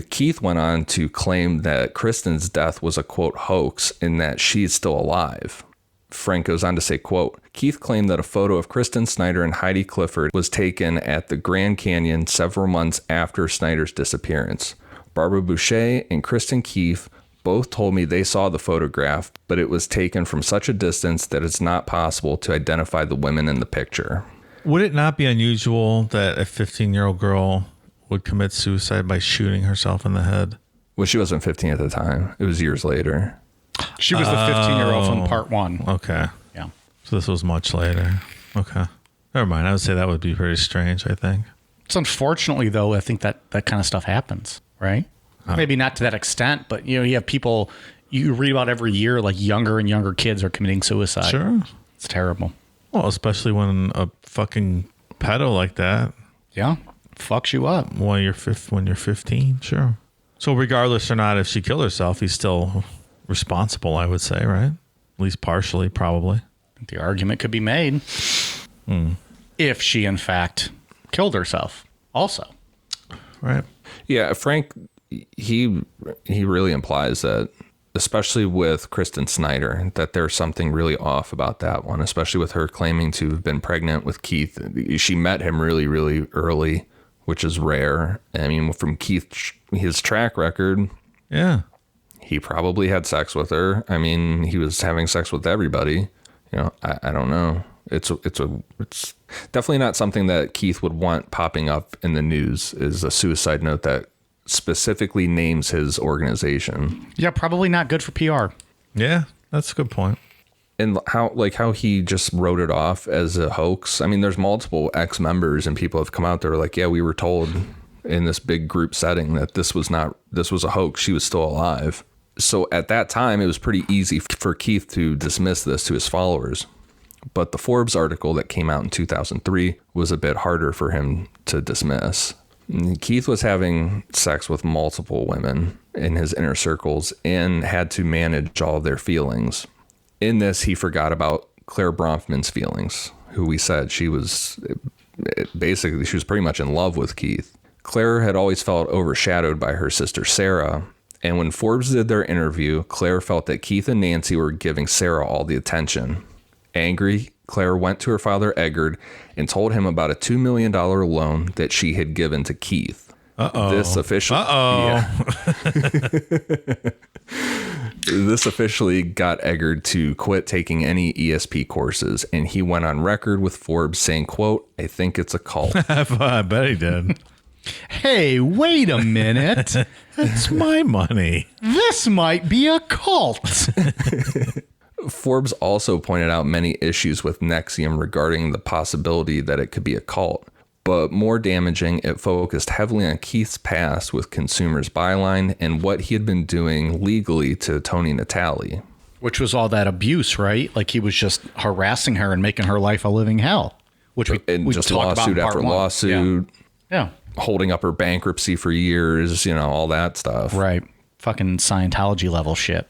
Keith went on to claim that Kristen's death was a, quote, hoax and that she's still alive. Frank goes on to say, quote, Keith claimed that a photo of Kristen Snyder and Heidi Clifford was taken at the Grand Canyon several months after Snyder's disappearance. Barbara Boucher and Kristen Keith both told me they saw the photograph, but it was taken from such a distance that it's not possible to identify the women in the picture. Would it not be unusual that a 15-year-old girl would commit suicide by shooting herself in the head? Well, she wasn't 15 at the time. It was years later. She was the 15-year-old from part 1. Okay. Yeah. So this was much later. Okay. Never mind. I would say that would be pretty strange, I think. It's unfortunately, though, I think that kind of stuff happens, right? Maybe not to that extent, but, you have people you read about every year, like younger and younger kids are committing suicide. Sure. It's terrible. Well, especially when a fucking pedo like that. Yeah. Fucks you up. When you're 15, sure. So regardless or not, if she killed herself, he's still responsible, I would say, right? At least partially, probably. The argument could be made if she, in fact, killed herself also. Right. Yeah, Frank, he really implies that, especially with Kristen Snyder, that there's something really off about that one, especially with her claiming to have been pregnant with Keith. She met him really, really early, which is rare. I mean, from Keith, his track record, yeah, he probably had sex with her. I mean, he was having sex with everybody. I don't know. It's definitely not something that Keith would want popping up in the news, is a suicide note that specifically names his organization. Yeah, probably not good for PR. Yeah, that's a good point. And how he just wrote it off as a hoax. I mean, there's multiple ex-members and people have come out there like, yeah, we were told in this big group setting that this was a hoax. She was still alive. So at that time, it was pretty easy for Keith to dismiss this to his followers. But the Forbes article that came out in 2003 was a bit harder for him to dismiss. Keith was having sex with multiple women in his inner circles and had to manage all of their feelings. In this, he forgot about Claire Bronfman's feelings, who we said she was pretty much in love with Keith. Claire had always felt overshadowed by her sister Sarah, and when Forbes did their interview, Claire felt that Keith and Nancy were giving Sarah all the attention. Angry, Claire went to her father Eggard and told him about a $2 million loan that she had given to Keith. This officially got Eggard to quit taking any ESP courses, and he went on record with Forbes saying, quote, I think it's a cult. I bet he did. Hey, wait a minute. That's my money. This might be a cult. Forbes also pointed out many issues with NXIVM regarding the possibility that it could be a cult. But more damaging, it focused heavily on Keith's past with Consumers Byline and what he had been doing legally to Tony Natale. Which was all that abuse, right? Like he was just harassing her and making her life a living hell. which we just talked about lawsuit in part after one. lawsuit, Yeah. holding up her bankruptcy for years, all that stuff. Right. Fucking Scientology level shit.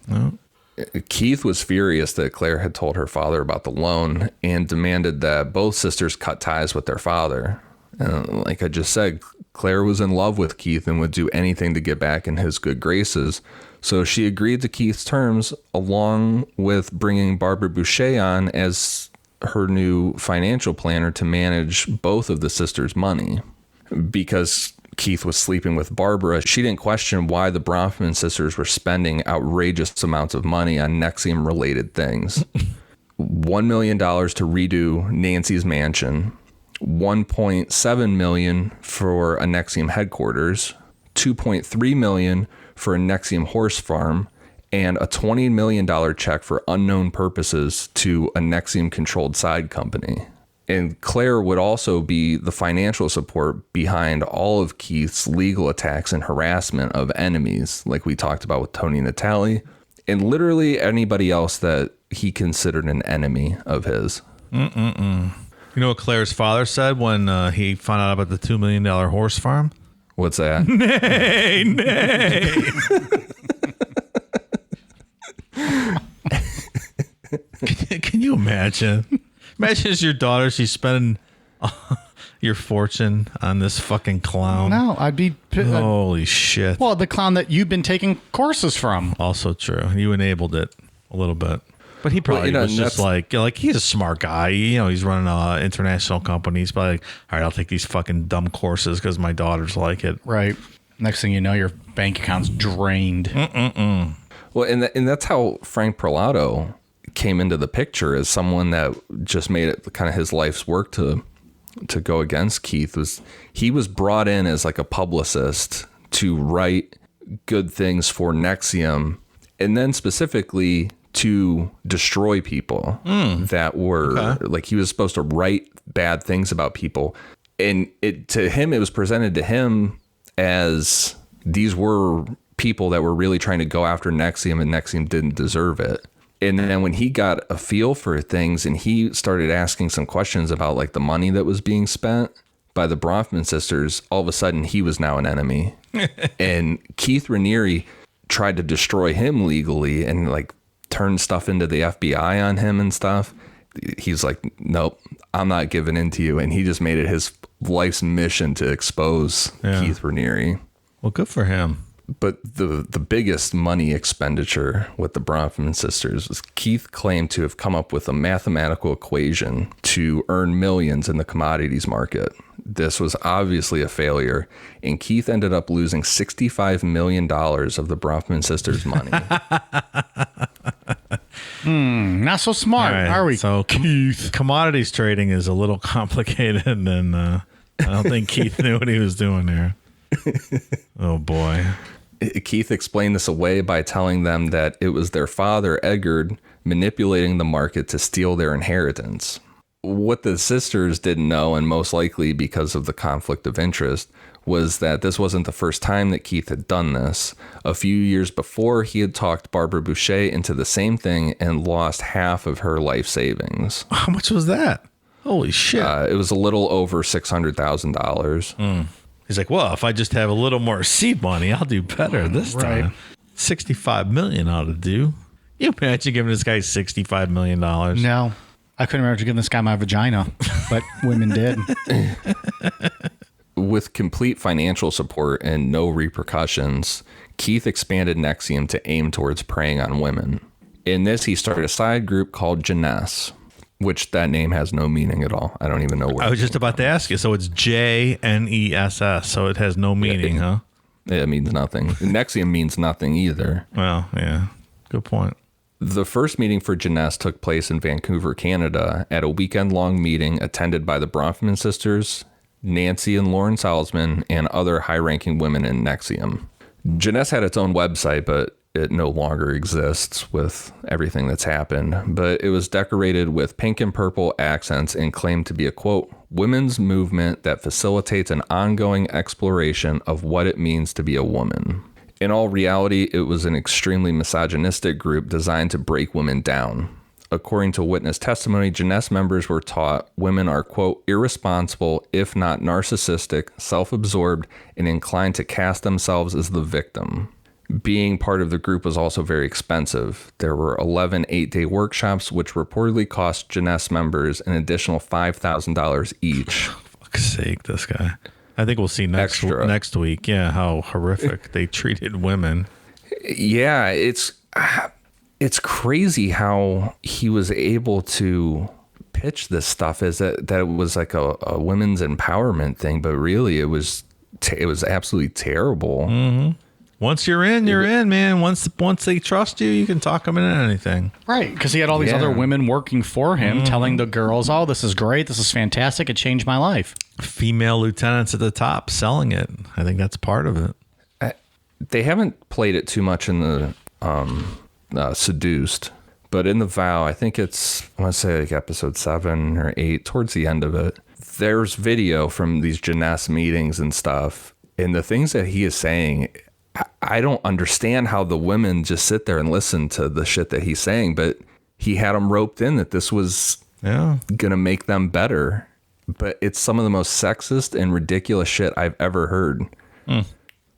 Keith was furious that Claire had told her father about the loan and demanded that both sisters cut ties with their father. And like I just said, Claire was in love with Keith and would do anything to get back in his good graces. So she agreed to Keith's terms, along with bringing Barbara Boucher on as her new financial planner to manage both of the sisters' money. Because Keith was sleeping with Barbara, she didn't question why the Bronfman sisters were spending outrageous amounts of money on NXIVM-related things. $1 million to redo Nancy's mansion, $1.7 million for a NXIVM headquarters, $2.3 million for a NXIVM horse farm, and a $20 million check for unknown purposes to a NXIVM-controlled side company. And Claire would also be the financial support behind all of Keith's legal attacks and harassment of enemies, like we talked about with Tony Natale, and literally anybody else that he considered an enemy of his. You know what Claire's father said when he found out about the $2 million horse farm? What's that? Nay, nay. Can you imagine? Imagine it's your daughter. She's spending your fortune on this fucking clown. No, I'd be... Holy shit. well, the clown that you've been taking courses from. Also true. You enabled it a little bit. But he probably Well, was just like he's a smart guy. He's running an international company. He's probably like, all right, I'll take these fucking dumb courses because my daughters like it. Right. Next thing you know, your bank account's drained. Well, and that's how Frank Perlato came into the picture as someone that just made it kind of his life's work to go against Keith. He was brought in as like a publicist to write good things for NXIVM, and then specifically to destroy people that were like, he was supposed to write bad things about people. And it was presented to him as these were people that were really trying to go after NXIVM, and NXIVM didn't deserve it. And then when he got a feel for things and he started asking some questions about like the money that was being spent by the Bronfman sisters, all of a sudden he was now an enemy. And Keith Raniere tried to destroy him legally and like turn stuff into the FBI on him and stuff. He's like, nope, I'm not giving in to you. And he just made it his life's mission to expose Keith Raniere. Well, good for him. But the biggest money expenditure with the Bronfman sisters was Keith claimed to have come up with a mathematical equation to earn millions in the commodities market. This was obviously a failure, and Keith ended up losing $65 million of the Bronfman sisters' money. Not so smart, All right, are we? So Keith, commodities trading is a little complicated, and I don't think Keith knew what he was doing there. Oh boy. Keith explained this away by telling them that it was their father, Edgar, manipulating the market to steal their inheritance. What the sisters didn't know, and most likely because of the conflict of interest, was that this wasn't the first time that Keith had done this. A few years before, he had talked Barbara Boucher into the same thing and lost half of her life savings. How much was that? Holy shit. It was a little over $600,000. He's like, well, if I just have a little more seed money, I'll do better this time. $65 million ought to do. You imagine giving this guy $65 million? No. I couldn't imagine giving this guy my vagina, but women did. With complete financial support and no repercussions, Keith expanded NXIVM to aim towards preying on women. In this, he started a side group called Jeunesse, which that name has no meaning at all. I don't even know where. I was just about to ask you. So it's JNESS. So it has no meaning, huh? It means nothing. NXIVM means nothing either. Well, yeah. Good point. The first meeting for Jeunesse took place in Vancouver, Canada, at a weekend-long meeting attended by the Bronfman sisters, Nancy and Lauren Salzman, and other high-ranking women in NXIVM. Jeunesse had its own website, but it no longer exists with everything that's happened. But it was decorated with pink and purple accents and claimed to be a, quote, women's movement that facilitates an ongoing exploration of what it means to be a woman. In all reality, it was an extremely misogynistic group designed to break women down. according to witness testimony, Jeunesse members were taught women are, quote, irresponsible, if not narcissistic, self-absorbed, and inclined to cast themselves as the victim. Being part of the group was also very expensive. There were 11 8-day workshops, which reportedly cost Jeunesse members an additional $5,000 each. Fuck's sake, this guy. I think we'll see next week, how horrific they treated women. Yeah, it's crazy how he was able to pitch this stuff as that it was like a women's empowerment thing, but really it was absolutely terrible. Mm-hmm. Once you're in, man. Once they trust you, you can talk them into anything. Right, because he had all these other women working for him, telling the girls, "Oh, this is great. This is fantastic. It changed my life." Female lieutenants at the top selling it. I think that's part of it. They haven't played it too much in the Seduced, but in the Vow, I think it's, I want to say like episode 7 or 8, towards the end of it, there's video from these Jeunesse meetings and stuff, and the things that he is saying, I don't understand how the women just sit there and listen to the shit that he's saying, but he had them roped in that this was going to make them better. But it's some of the most sexist and ridiculous shit I've ever heard.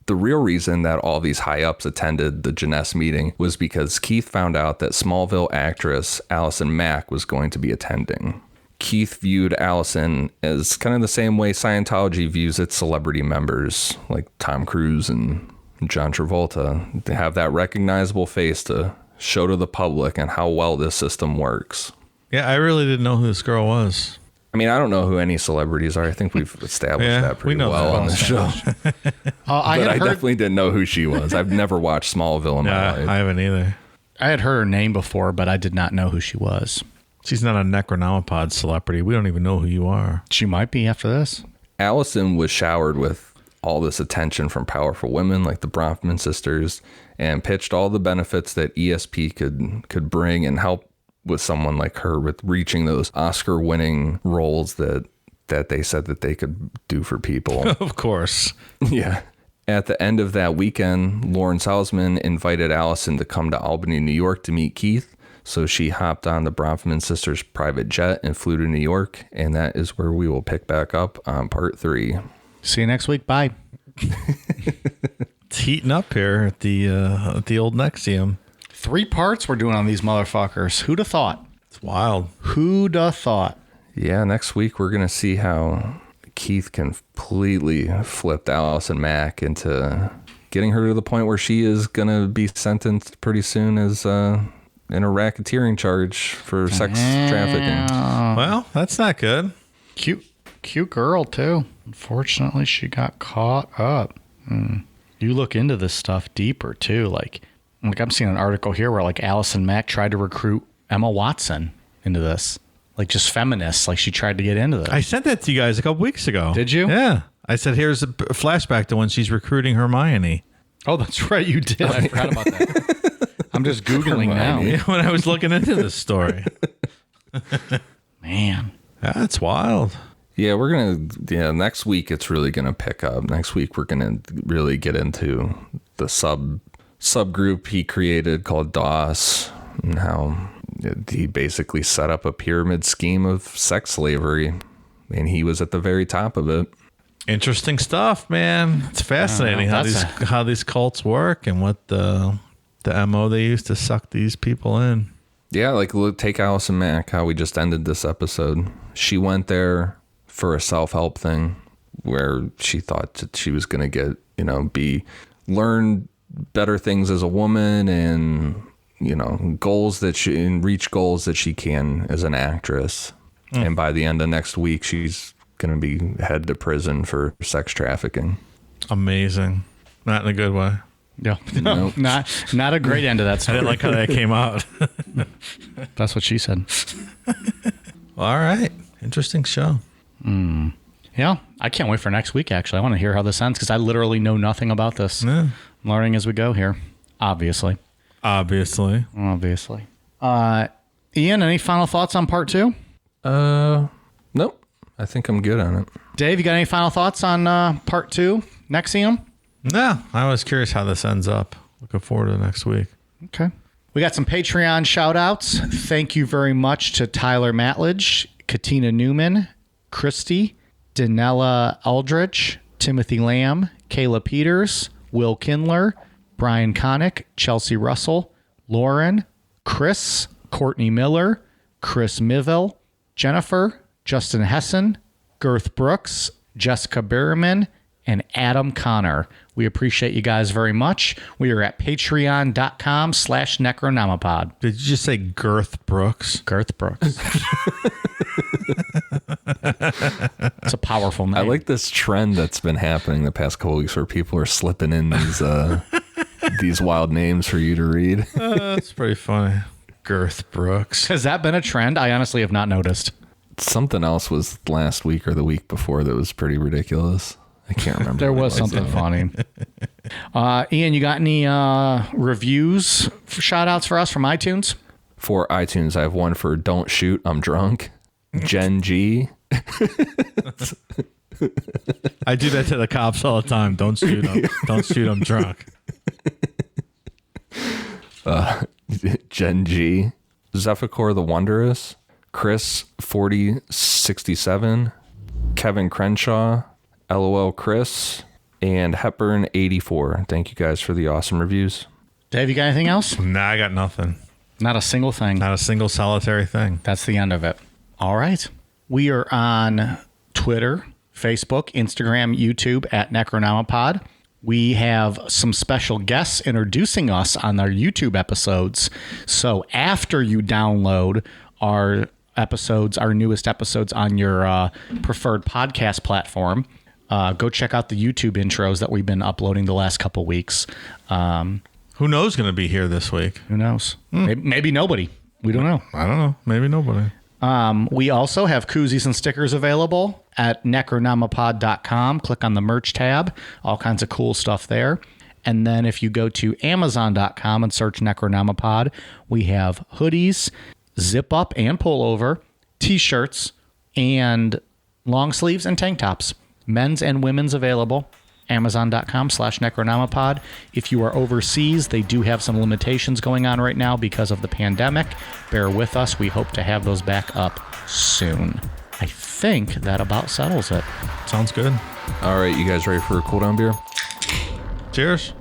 The real reason that all these high ups attended the Jeunesse meeting was because Keith found out that Smallville actress Allison Mack was going to be attending. Keith viewed Allison as kind of the same way Scientology views its celebrity members, like Tom Cruise and John Travolta. They have that recognizable face to show to the public and how well this system works. Yeah, I really didn't know who this girl was. I mean, I don't know who any celebrities are. I think we've established that pretty well on the show. I definitely didn't know who she was. I've never watched Smallville in my life. I haven't either. I had heard her name before, but I did not know who she was. She's not a Necronomipod celebrity. We don't even know who you are. She might be after this. Allison was showered with all this attention from powerful women like the Bronfman sisters, and pitched all the benefits that ESP could bring and help with someone like her with reaching those Oscar-winning roles that they said that they could do for people. Of course. Yeah. At the end of that weekend, Lauren Salzman invited Allison to come to Albany, New York to meet Keith. So she hopped on the Bronfman sisters' private jet and flew to New York. And that is where we will pick back up on part 3. See you next week. Bye. It's heating up here at the old NXIVM. 3 parts we're doing on these motherfuckers. Who'd have thought? It's wild. Who'd have thought? Yeah, next week we're going to see how Keith can completely flip Allison Mack into getting her to the point where she is going to be sentenced pretty soon as in a racketeering charge for sex trafficking. Well, that's not good. Cute girl, too. Unfortunately, she got caught up. You look into this stuff deeper, too. Like I'm seeing an article here where like Allison Mack tried to recruit Emma Watson into this. Like just feminists. Like she tried to get into this. I sent that to you guys a couple weeks ago. Did you? Yeah. I said, here's a flashback to when she's recruiting Hermione. Oh, that's right. You did. I forgot about that. I'm just Googling now. When I was looking into this story. Man. That's wild. Yeah, next week it's really going to pick up. Next week we're going to really get into the subgroup he created called DOS and how he basically set up a pyramid scheme of sex slavery, and he was at the very top of it. Interesting stuff, man. It's fascinating how these cults work and what the MO they use to suck these people in. Yeah, like take Allison Mack, how we just ended this episode. She went there for a self-help thing where she thought that she was going to get, learn better things as a woman and, reach goals that she can as an actress. And by the end of next week, she's going to be headed to prison for sex trafficking. Amazing. Not in a good way. No, nope. not a great end to that story. I didn't like how that came out. That's what she said. All right. Interesting show. Yeah, I can't wait for next week, actually. I want to hear how this ends because I literally know nothing about this. Yeah. I'm learning as we go here, obviously. Obviously. Ian, any final thoughts on part 2? Nope. I think I'm good on it. Dave, you got any final thoughts on part 2, NXIVM? No, I was curious how this ends up. Looking forward to next week. Okay. We got some Patreon shout outs. Thank you very much to Tyler Matledge, Katina Newman, Christy, Danella Aldrich, Timothy Lamb, Kayla Peters, Will Kindler, Brian Connick, Chelsea Russell, Lauren, Chris, Courtney Miller, Chris Miville, Jennifer, Justin Hessen, Girth Brooks, Jessica Berriman, and Adam Connor. We appreciate you guys very much. We are at patreon.com/Necronomipod. Did you just say Girth Brooks? Girth Brooks. It's a powerful name. I like this trend that's been happening the past couple weeks where people are slipping in these wild names for you to read. That's pretty funny. Girth Brooks. Has that been a trend? I honestly have not noticed. Something else was last week or the week before that was pretty ridiculous. I can't remember. There was something funny. Ian, you got any reviews, shout outs for us from iTunes? For iTunes, I have one for Don't Shoot, I'm Drunk. Jen G. I do that to the cops all the time. Don't shoot them. Don't shoot them drunk. Jen G. Zephachor the Wondrous. Chris 4067. Kevin Crenshaw. LOL Chris. And Hepburn 84. Thank you guys for the awesome reviews. Dave, you got anything else? Nah, I got nothing. Not a single thing. Not a single solitary thing. That's the end of it. All right. We are on Twitter, Facebook, Instagram, YouTube at Necronomipod. We have some special guests introducing us on our YouTube episodes. So after you download our episodes, our newest episodes on your preferred podcast platform, go check out the YouTube intros that we've been uploading the last couple weeks. Who knows going to be here this week? Who knows? Maybe nobody. We don't know. I don't know. Maybe nobody. We also have koozies and stickers available at necronomipod.com. Click on the merch tab. All kinds of cool stuff there. And then if you go to amazon.com and search Necronomipod, we have hoodies, zip up and pullover, t-shirts, and long sleeves and tank tops. Men's and women's available. Amazon.com/Necronomipod. If you are overseas, they do have some limitations going on right now because of the pandemic. Bear with us. We hope to have those back up soon. I think that about settles it. Sounds good. All right, you guys ready for a cool down beer? Cheers.